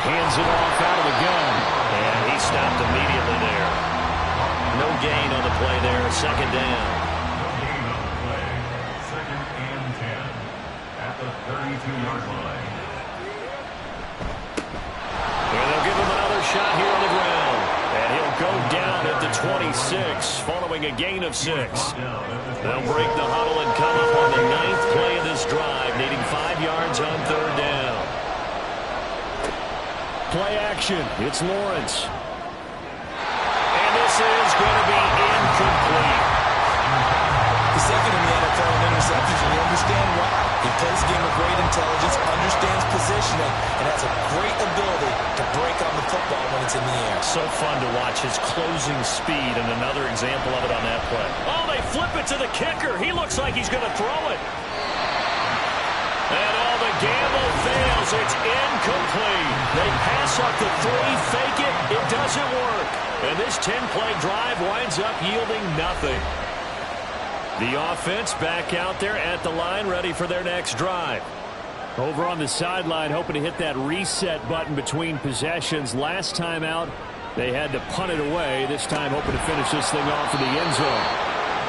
Hands it off out of the gun. And he stopped immediately there. No gain on the play there. 2nd down. No gain on the play. 2nd and 10. At the 32-yard line. And they'll give him another shot here on the ground. And he'll go down at the 26 following a gain of 6. They'll break the huddle and come up on the 9th play of this drive, needing 5 yards on 3rd down. Play action. It's Lawrence. And this is going to be incomplete. The 2nd in the NFL in interceptions, and you understand why. He plays a game of great intelligence, understands positioning, and has a great ability to break on the football when it's in the air. So fun to watch his closing speed, and another example of it on that play. Oh, they flip it to the kicker. He looks like he's going to throw it. And all the gamble fails. It's incomplete. They pass up the 3, fake it. It doesn't work. And this 10-play drive winds up yielding nothing. The offense back out there at the line, ready for their next drive. Over on the sideline, hoping to hit that reset button between possessions. Last time out, they had to punt it away. This time, hoping to finish this thing off in the end zone.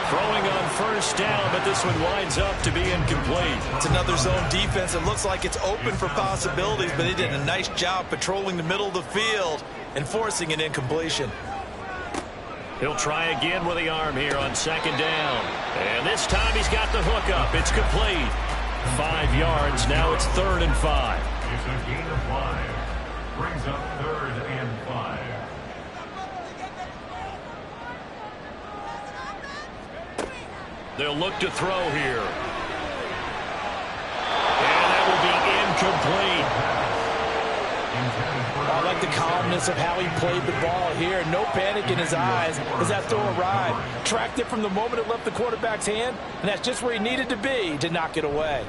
Throwing on 1st down, but this one winds up to be incomplete. It's another zone defense. It looks like it's open for possibilities, but they did a nice job patrolling the middle of the field and forcing an incompletion. He'll try again with the arm here on 2nd down. And this time he's got the hook up. It's complete. 5 yards. Now it's 3rd and 5. It's a gain of 5. Brings up 3rd and 5. They'll look to throw here. And that will be incomplete. I like the calmness of how he played the ball here. No panic in his eyes as that throw arrived. Tracked it from the moment it left the quarterback's hand, and that's just where he needed to be to knock it away.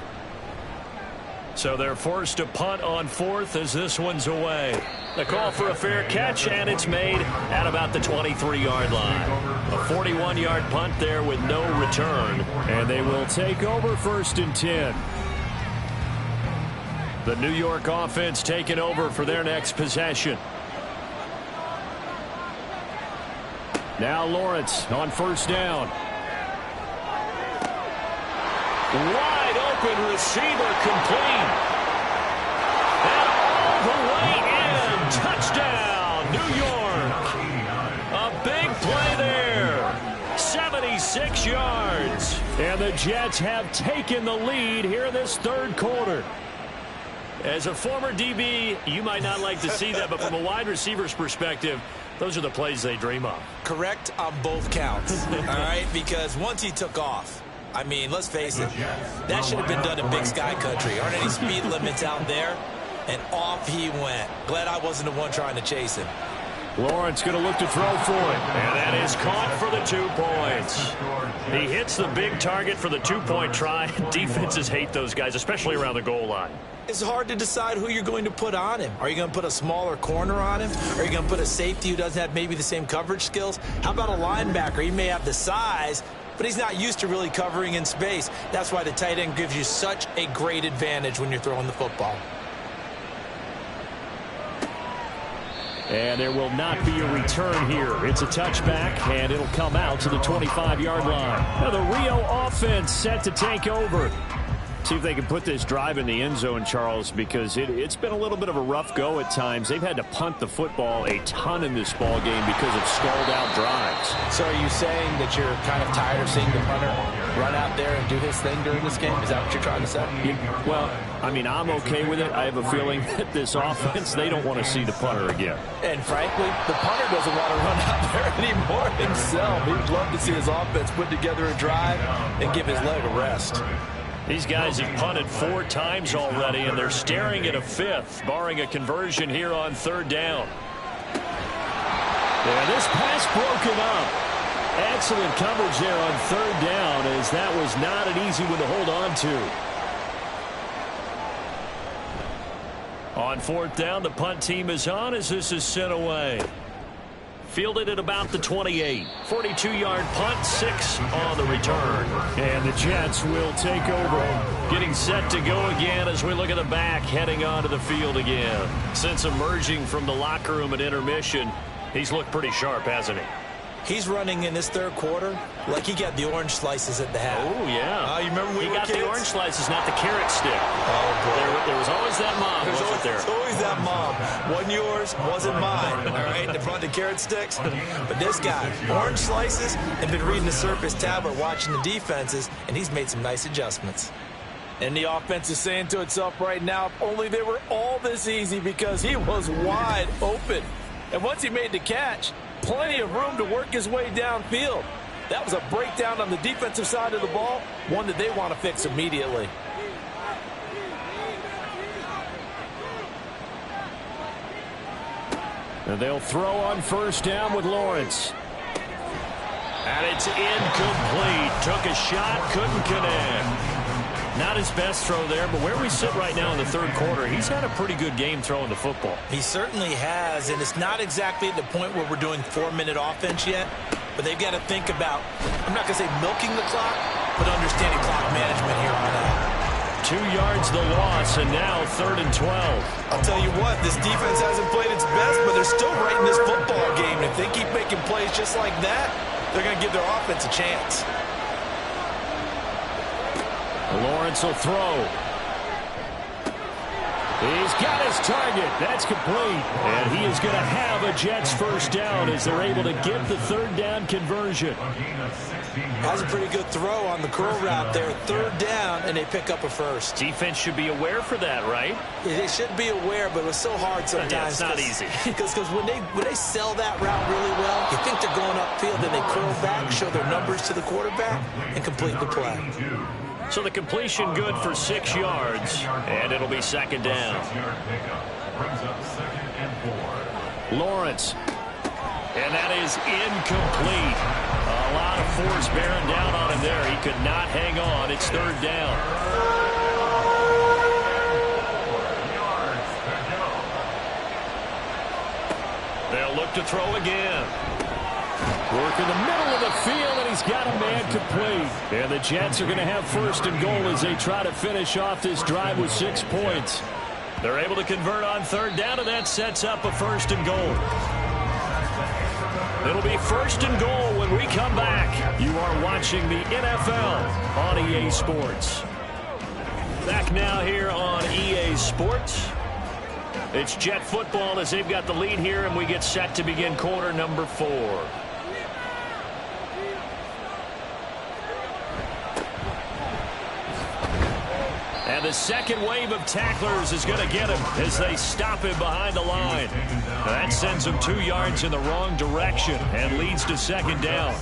So they're forced to punt on 4th as this one's away. The call for a fair catch, and it's made at about the 23-yard line. A 41-yard punt there with no return. And they will take over 1st and 10. The New York offense taking over for their next possession. Now Lawrence on 1st down. Wide open receiver complete. And all the way in. Touchdown, New York. A big play there. 76 yards. And the Jets have taken the lead here in this 3rd quarter. As a former DB, you might not like to see that, but from a wide receiver's perspective, those are the plays they dream of. Correct on both counts, all right? Because once he took off, I mean, let's face it, that should have been done in Big Sky Country. Aren't any speed limits out there? And off he went. Glad I wasn't the one trying to chase him. Lawrence going to look to throw for it. And that is caught for the 2 points. He hits the big target for the 2-point try. Defenses hate those guys, especially around the goal line. It's hard to decide who you're going to put on him. Are you going to put a smaller corner on him? Are you going to put a safety who doesn't have maybe the same coverage skills? How about a linebacker? He may have the size, but he's not used to really covering in space. That's why the tight end gives you such a great advantage when you're throwing the football. And there will not be a return here. It's a touchback, and it'll come out to the 25-yard line. Now the Rio offense set to take over. See if they can put this drive in the end zone, Charles, because it's been a little bit of a rough go at times. They've had to punt the football a ton in this ball game because of stalled-out drives. So are you saying that you're kind of tired of seeing the punter run out there and do his thing during this game? Is that what you're trying to say? Well, I mean, I'm okay with it. I have a feeling that this offense, they don't want to see the punter again. And frankly, the punter doesn't want to run out there anymore himself. He'd love to see his offense put together a drive and give his leg a rest. These guys have punted 4 times already, and they're staring at a 5th, barring a conversion here on 3rd down. Yeah, this pass broken up. Excellent coverage there on 3rd down, as that was not an easy one to hold on to. On 4th down, the punt team is on as this is sent away. Fielded at about the 28. 42-yard punt, 6 on the return. And the Jets will take over. Getting set to go again as we look at the back, heading onto the field again. Since emerging from the locker room at intermission, he's looked pretty sharp, hasn't he? He's running in this 3rd quarter like he got the orange slices at the half. Oh, yeah. You remember when he we got were kids? The orange slices, not the carrot stick. Oh, boy. There was always that mom, wasn't there? There's always that mom. Wasn't yours, wasn't mine. All right, they brought the carrot sticks. But this guy, orange slices, and been reading the Surface tablet, watching the defenses, and he's made some nice adjustments. And the offense is saying to itself right now, if only they were all this easy, because he was wide open. And once he made the catch, plenty of room to work his way downfield. That was a breakdown on the defensive side of the ball, one that they want to fix immediately. And they'll throw on 1st down with Lawrence. And it's incomplete. Took a shot, couldn't connect. Not his best throw there, but where we sit right now in the 3rd quarter, he's had a pretty good game throwing the football. He certainly has, and it's not exactly at the point where we're doing 4-minute offense yet, but they've got to think about, I'm not going to say milking the clock, but understanding clock management here on out. 2 yards the loss, and now 3rd and 12. I'll tell you what, this defense hasn't played its best, but they're still right in this football game. If they keep making plays just like that, they're going to give their offense a chance. Lawrence will throw. He's got his target. That's complete. And he is going to have a Jets 1st down as they're able to get the 3rd down conversion. That's a pretty good throw on the curl route there. 3rd down, and they pick up a 1st. Defense should be aware for that, right? Yeah, they should be aware, but it was so hard sometimes. Yeah, it's not easy. Because when they sell that route really well, you think they're going upfield, then they curl back, show their numbers to the quarterback, and complete the play. So the completion good for 6 yards, and it'll be 2nd down. Lawrence. And that is incomplete. A lot of force bearing down on him there. He could not hang on. It's 3rd down. They'll look to throw again. Work in the middle of the field, and he's got a man complete. And the Jets are going to have 1st and goal as they try to finish off this drive with 6 points. They're able to convert on 3rd down, and that sets up a 1st and goal. It'll be 1st and goal when we come back. You are watching the NFL on EA Sports. Back now here on EA Sports. It's Jet football as they've got the lead here, and we get set to begin quarter number 4. And the second wave of tacklers is going to get him as they stop him behind the line. Now that sends him 2 yards in the wrong direction and leads to 2nd down.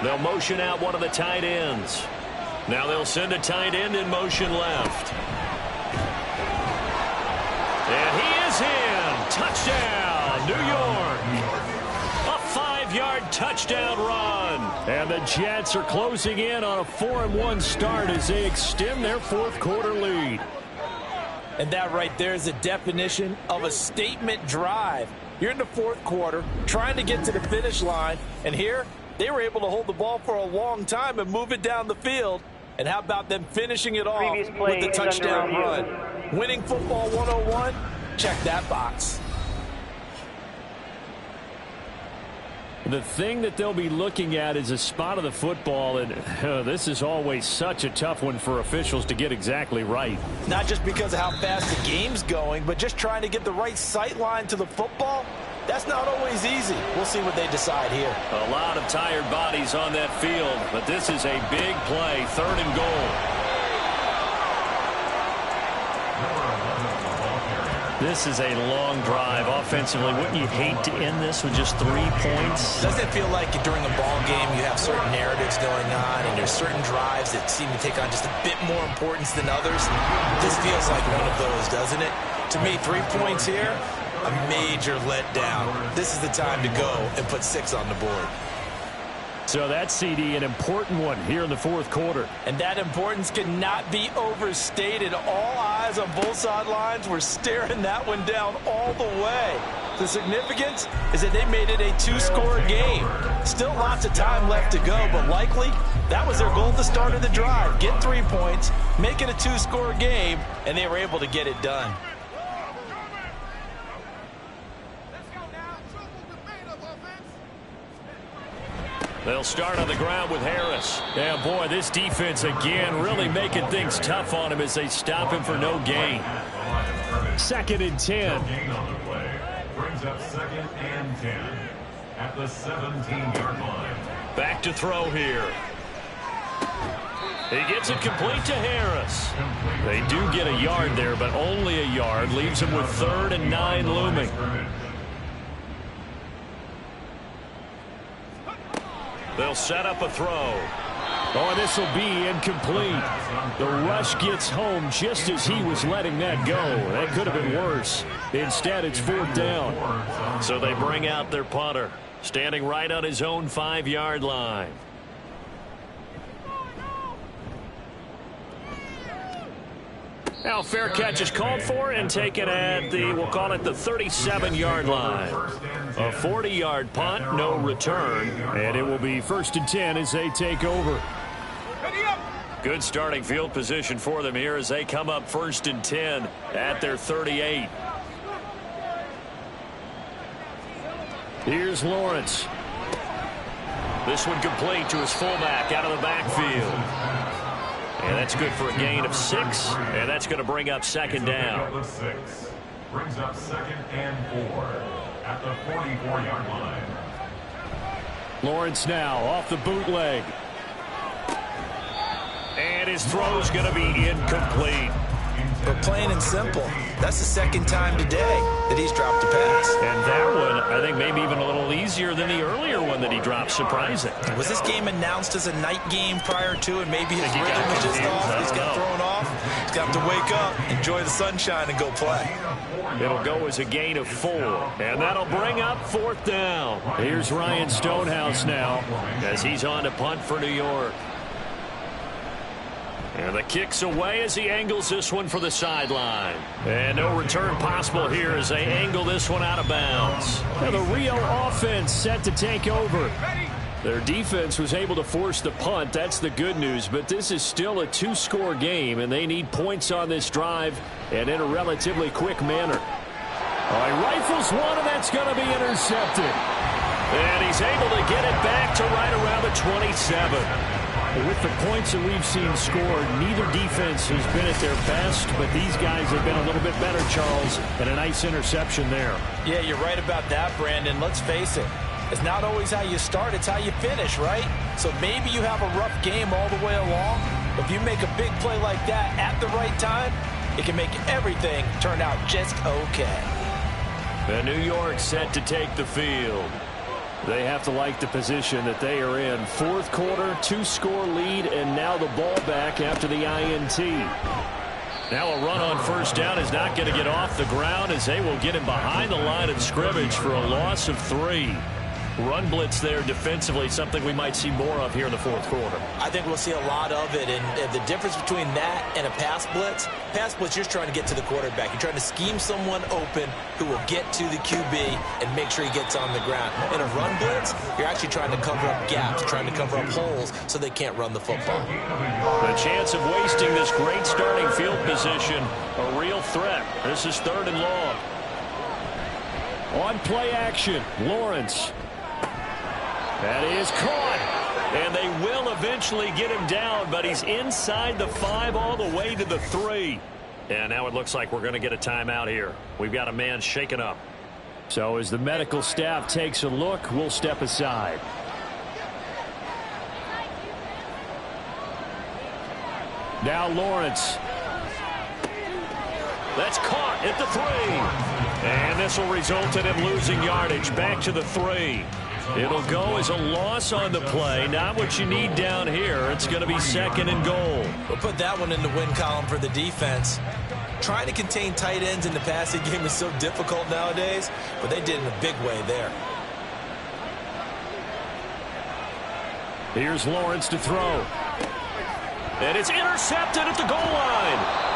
They'll motion out one of the tight ends. Now they'll send a tight end in motion left. And he is in. Touchdown, New York. A 5-yard touchdown run. And the Jets are closing in on a 4-1 start as they extend their 4th quarter lead. And that right there is the definition of a statement drive. You're in the 4th quarter, trying to get to the finish line, and here they were able to hold the ball for a long time and move it down the field. And how about them finishing it off with the touchdown run? Winning football 101, check that box. The thing that they'll be looking at is a spot of the football, and this is always such a tough one for officials to get exactly right. Not just because of how fast the game's going, but just trying to get the right sight line to the football. That's not always easy. We'll see what they decide here. A lot of tired bodies on that field, but this is a big play, 3rd and goal. This is a long drive offensively. Wouldn't you hate to end this with just 3 points? Doesn't it feel like during a ball game you have certain narratives going on and there's certain drives that seem to take on just a bit more importance than others? This feels like one of those, doesn't it? To me, 3 points here, a major letdown. This is the time to go and put 6 on the board. So that's, CD, an important one here in the 4th quarter. And that importance cannot be overstated. All eyes on both sidelines were staring that one down all the way. The significance is that they made it a 2-score game. Still lots of time left to go, but likely that was their goal at the start of the drive. Get 3 points, make it a 2-score game, and they were able to get it done. They'll start on the ground with Harris. Yeah, boy, this defense again really making things tough on him as they stop him for no gain. 2nd and 10. Gain on the play. Brings up 2nd and 10 at the 17-yard line. Back to throw here. He gets it complete to Harris. They do get a yard there, but only a yard. Leaves him with 3rd and 9 looming. They'll set up a throw. Oh, this will be incomplete. The rush gets home just as he was letting that go. That could have been worse. Instead, it's 4th down. So they bring out their punter, standing right on his own 5-yard line. Now, fair catch is called for and taken at the, we'll call it the 37-yard line. A 40-yard punt, no return, and it will be 1st and 10 as they take over. Good starting field position for them here as they come up 1st and 10 at their 38. Here's Lawrence. This one complete to his fullback out of the backfield. And that's good for a gain of 6, and that's going to bring up 2nd down. 6 brings up 2nd and 4 at the 44-yard line. Lawrence now off the bootleg. And his throw's going to be incomplete. But plain and simple, that's the 2nd time today that he's dropped a pass. And that one, I think, maybe even a little easier than the earlier one that he dropped. Surprising. Was this game announced as a night game prior to, and maybe his rhythm was just off? He's got thrown off. He's got to wake up, enjoy the sunshine, and go play. It'll go as a gain of 4, and that'll bring up 4th down. Here's Ryan Stonehouse now as he's on to punt for New York. And the kick's away as he angles this one for the sideline. And no return possible here as they angle this one out of bounds. Now the Rio offense set to take over. Their defense was able to force the punt. That's the good news. But this is still a 2-score game, and they need points on this drive and in a relatively quick manner. He rifles one, and that's going to be intercepted. And he's able to get it back to right around the 27. With the points that we've seen scored, neither defense has been at their best, but these guys have been a little bit better, Charles, and a nice interception there. Yeah, you're right about that, Brandon. Let's face it. It's not always how you start, it's how you finish, right? So maybe you have a rough game all the way along, but if you make a big play like that at the right time, it can make everything turn out just okay. And New York set to take the field. They have to like the position that they are in. 4th quarter, 2-score lead, and now the ball back after the INT. Now a run on 1st down is not going to get off the ground as they will get him behind the line of scrimmage for a loss of 3. Run blitz there defensively, something we might see more of here in the fourth quarter. I think we'll see a lot of it, and the difference between that and a pass blitz, you're trying to get to the quarterback. You're trying to scheme someone open who will get to the QB and make sure he gets on the ground. In a run blitz, you're actually trying to cover up gaps, trying to cover up holes so they can't run the football. The chance of wasting this great starting field position, a real threat. This is 3rd and long. On play action, Lawrence. That is caught. And they will eventually get him down, but he's inside the 5 all the way to the 3. And now it looks like we're going to get a timeout here. We've got a man shaken up. So as the medical staff takes a look, we'll step aside. Now Lawrence. That's caught at the 3. And this will result in him losing yardage back to the 3. It'll go as a loss on the play. Not what you need down here. It's going to be 2nd and goal. We'll put that one in the win column for the defense. Trying to contain tight ends in the passing game is so difficult nowadays, but they did in a big way there. Here's Lawrence to throw. And it's intercepted at the goal line.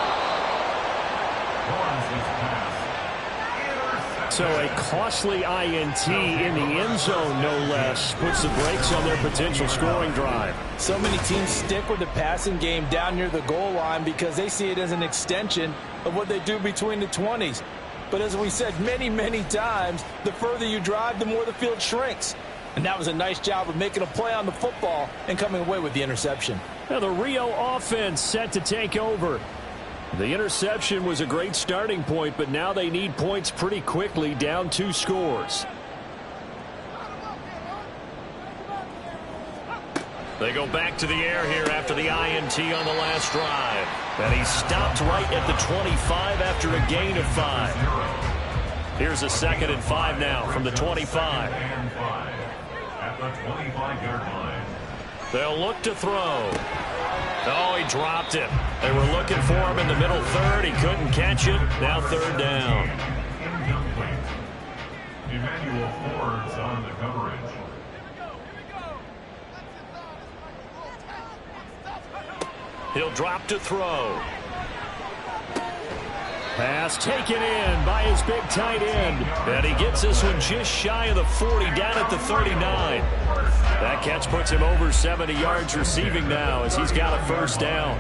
So a costly INT in the end zone, no less, puts the brakes on their potential scoring drive. So many teams stick with the passing game down near the goal line because they see it as an extension of what they do between the 20s. But as we said many, many times, the further you drive, the more the field shrinks. And that was a nice job of making a play on the football and coming away with the interception. Now the Rio offense set to take over. The interception was a great starting point, but now they need points pretty quickly, down 2 scores. They go back to the air here after the INT on the last drive. And he stopped right at the 25 after a gain of 5. Here's a 2nd and 5 now from the 25. At the 25-yard line. They'll look to throw. Oh, he dropped it. They were looking for him in the middle 3rd. He couldn't catch it. Now 3rd down. Incomplete. Emmanuel Ford's on the coverage. He'll drop to throw. Pass taken in by his big tight end. And he gets this one just shy of the 40, down at the 39. That catch puts him over 70 yards receiving now as he's got a 1st down.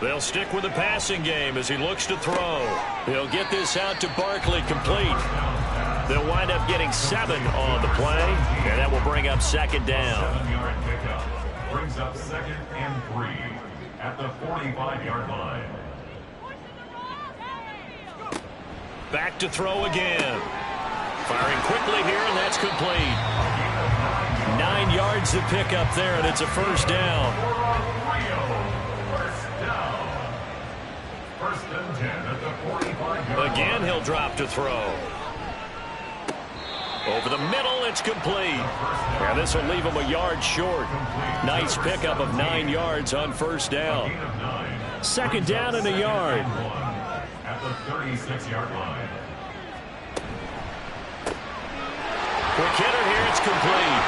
They'll stick with the passing game as he looks to throw. He'll get this out to Barkley, complete. They'll wind up getting 7 on the play, and that will bring up 2nd down. 7-yard pickup brings up 2nd and 3 at the 45-yard line. Back to throw again. Firing quickly here, and that's complete. 9 yards to pick up there, and it's a 1st down. First and 10 at the 45-yard Again, he'll drop to throw. Over the middle, it's complete. And this will leave him a yard short. Nice pickup of 9 yards on 1st down. 2nd down and a yard. At the 36-yard line. Quick hitter here, it's complete.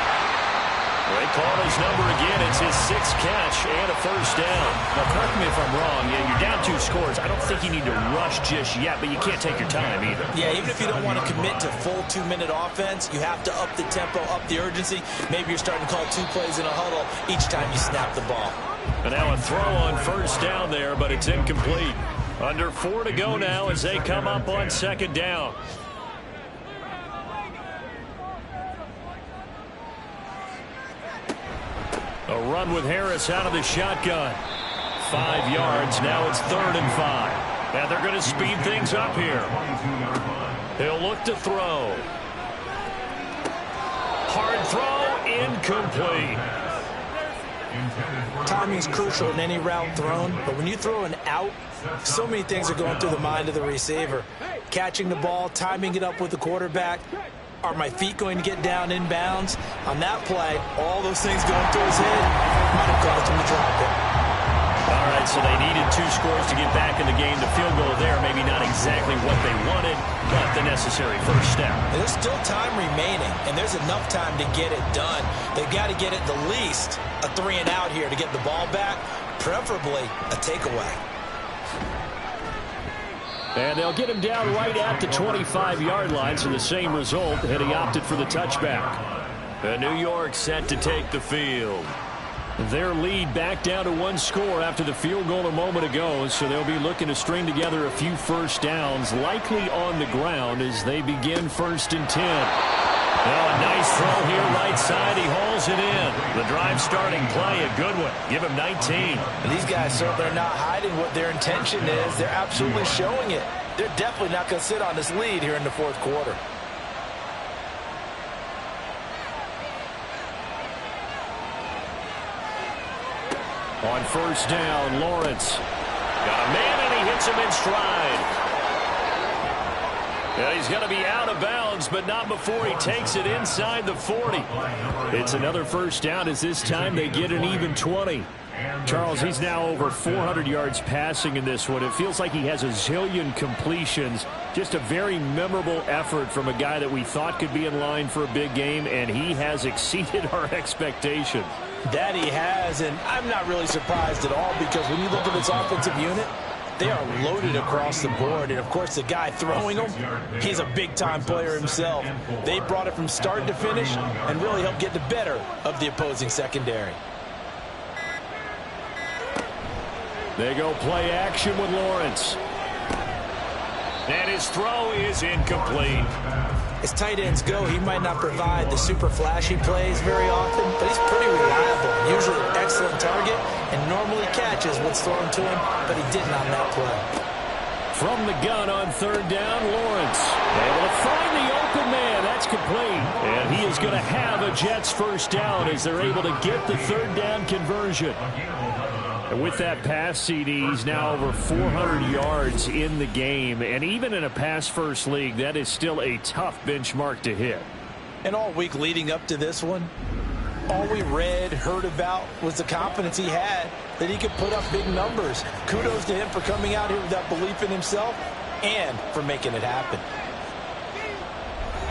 They call his number again. It's his 6th catch and a 1st down. Now, correct me if I'm wrong. Yeah, you're down 2 scores. I don't think you need to rush just yet, but you can't take your time either. Yeah, even if you don't want to commit to full 2-minute offense, you have to up the tempo, up the urgency. Maybe you're starting to call 2 plays in a huddle each time you snap the ball. And now a throw on 1st down there, but it's incomplete. Under 4 to go now as they come up on 2nd down. A run with Harris out of the shotgun. 5 yards. Now it's 3rd and 5. And they're going to speed things up here. He'll look to throw. Hard throw, incomplete. Timing is crucial in any route thrown, but when you throw an out, so many things are going through the mind of the receiver. Catching the ball, timing it up with the quarterback. Are my feet going to get down inbounds? On that play, all those things going through his head might have caused him to drop it. All right, so they needed 2 scores to get back in the game. The field goal there, maybe not exactly what they wanted, but the necessary first step. There's still time remaining, and there's enough time to get it done. They've got to get it the least a 3-and-out here to get the ball back, preferably a takeaway. And they'll get him down right at the 25-yard line, so the same result, and he opted for the touchback. And New York set to take the field. Their lead back down to 1 score after the field goal a moment ago, so they'll be looking to string together a few first downs, likely on the ground as they begin 1st and 10. Oh, a nice throw here right side. He hauls it in. The drive starting play, a good one. Give him 19. And these guys certainly are not hiding what their intention is. They're absolutely showing it. They're definitely not going to sit on this lead here in the 4th quarter. On 1st down, Lawrence. Got a man, and he hits him in stride. Yeah, he's going to be out of bounds, but not before he takes it inside the 40. It's another first down as this time they get an even 20. Charles, he's now over 400 yards passing in this one. It feels like he has a zillion completions. Just a very memorable effort from a guy that we thought could be in line for a big game, and he has exceeded our expectations. That he has, and I'm not really surprised at all because when you look at this offensive unit, they are loaded across the board. And, of course, the guy throwing them, he's a big-time player himself. They brought it from start to finish and really helped get the better of the opposing secondary. They go play action with Lawrence. And his throw is incomplete. As tight ends go, he might not provide the super flashy plays very often, but he's pretty reliable. Usually an excellent target and normally catches what's thrown to him, but he didn't on that play. From the gun on 3rd down, Lawrence able to find the open man. That's complete. And he is going to have a Jets first down as they're able to get the 3rd down conversion. And with that pass CD, he's now over 400 yards in the game. And even in a pass-first league, that is still a tough benchmark to hit. And all week leading up to this one, all we read, heard about was the confidence he had that he could put up big numbers. Kudos to him for coming out here with that belief in himself and for making it happen.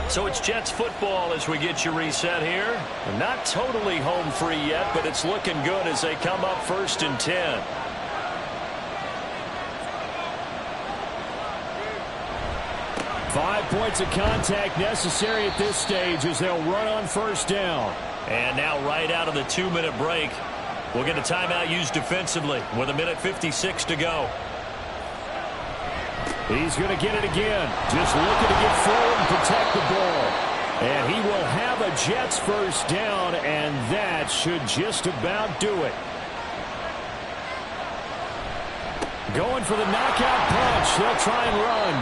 So it's Jets football as we get you reset here. Not totally home free yet, but it's looking good as they come up 1st and 10. Five points of contact necessary at this stage as they'll run on 1st down. And now right out of the 2-minute break, we'll get a timeout used defensively with 1:56 to go. He's going to get it again. Just looking to get forward and protect the ball. And he will have a Jets first down, and that should just about do it. Going for the knockout punch. They'll try and run.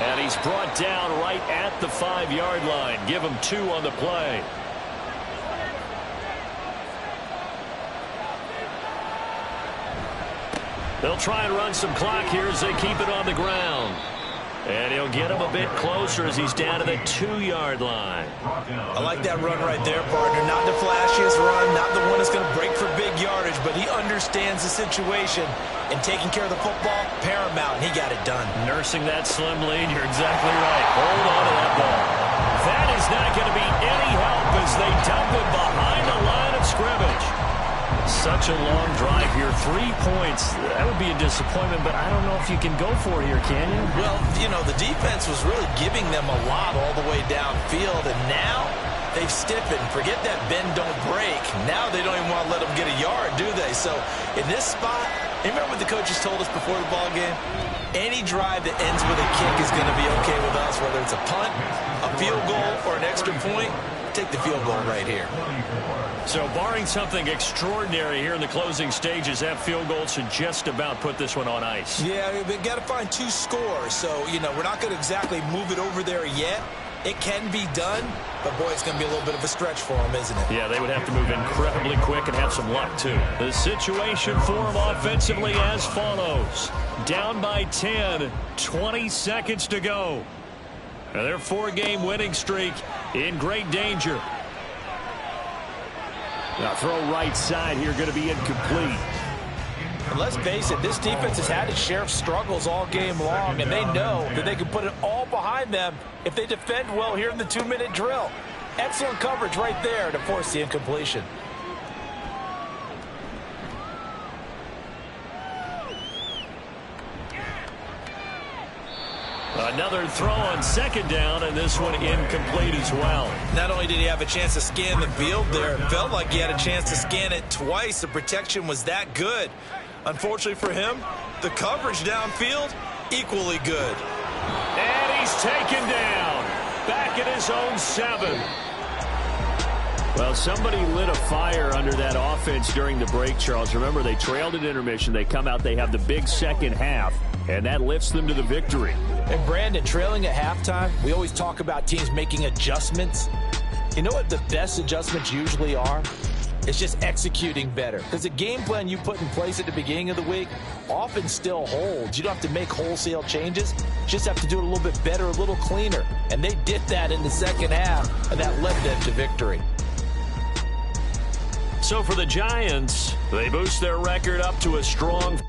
And he's brought down right at the 5-yard line. Give him 2 on the play. They'll try and run some clock here as they keep it on the ground. And he'll get him a bit closer as he's down to the 2-yard line. I like that run right there, partner. Not the flashiest run, not the one that's going to break for big yardage, but he understands the situation, and taking care of the football, paramount, and he got it done. Nursing that slim lead, you're exactly right. Hold on to that ball. That is not going to be any help as they dump it behind the line of scrimmage. Such a long drive here. 3 points. That would be a disappointment, but I don't know if you can go for it here, can you? Well, you know, the defense was really giving them a lot all the way downfield, and now they've stiffened. Forget that bend, don't break. Now they don't even want to let them get a yard, do they? So in this spot, remember what the coaches told us before the ball game? Any drive that ends with a kick is going to be okay with us, whether it's a punt, a field goal, or an extra point. Take the field goal right here. So barring something extraordinary here in the closing stages, that field goal should just about put this one on ice. Yeah, we've got to find 2 scores. So, you know, we're not going to exactly move it over there yet. It can be done, but, boy, it's going to be a little bit of a stretch for them, isn't it? Yeah, they would have to move incredibly quick and have some luck, too. The situation for them offensively as follows. Down by 10, 20 seconds to go. And their 4-game winning streak in great danger. Now throw right side here, going to be incomplete. And let's face it, this defense has had its share of struggles all game long, and they know that they can put it all behind them if they defend well here in the 2-minute drill. Excellent coverage right there to force the incompletion. Another throw on second down, and this one incomplete as well. Not only did he have a chance to scan the field there, it felt like he had a chance to scan it twice. The protection was that good. Unfortunately for him, the coverage downfield, equally good. And he's taken down. Back at his own 7. Well, somebody lit a fire under that offense during the break, Charles. Remember, they trailed at intermission. They come out, they have the big second half, and that lifts them to the victory. And Brandon, trailing at halftime, we always talk about teams making adjustments. You know what the best adjustments usually are? It's just executing better. Because the game plan you put in place at the beginning of the week often still holds. You don't have to make wholesale changes. You just have to do it a little bit better, a little cleaner. And they did that in the second half, and that led them to victory. So for the Giants, they boost their record up to a strong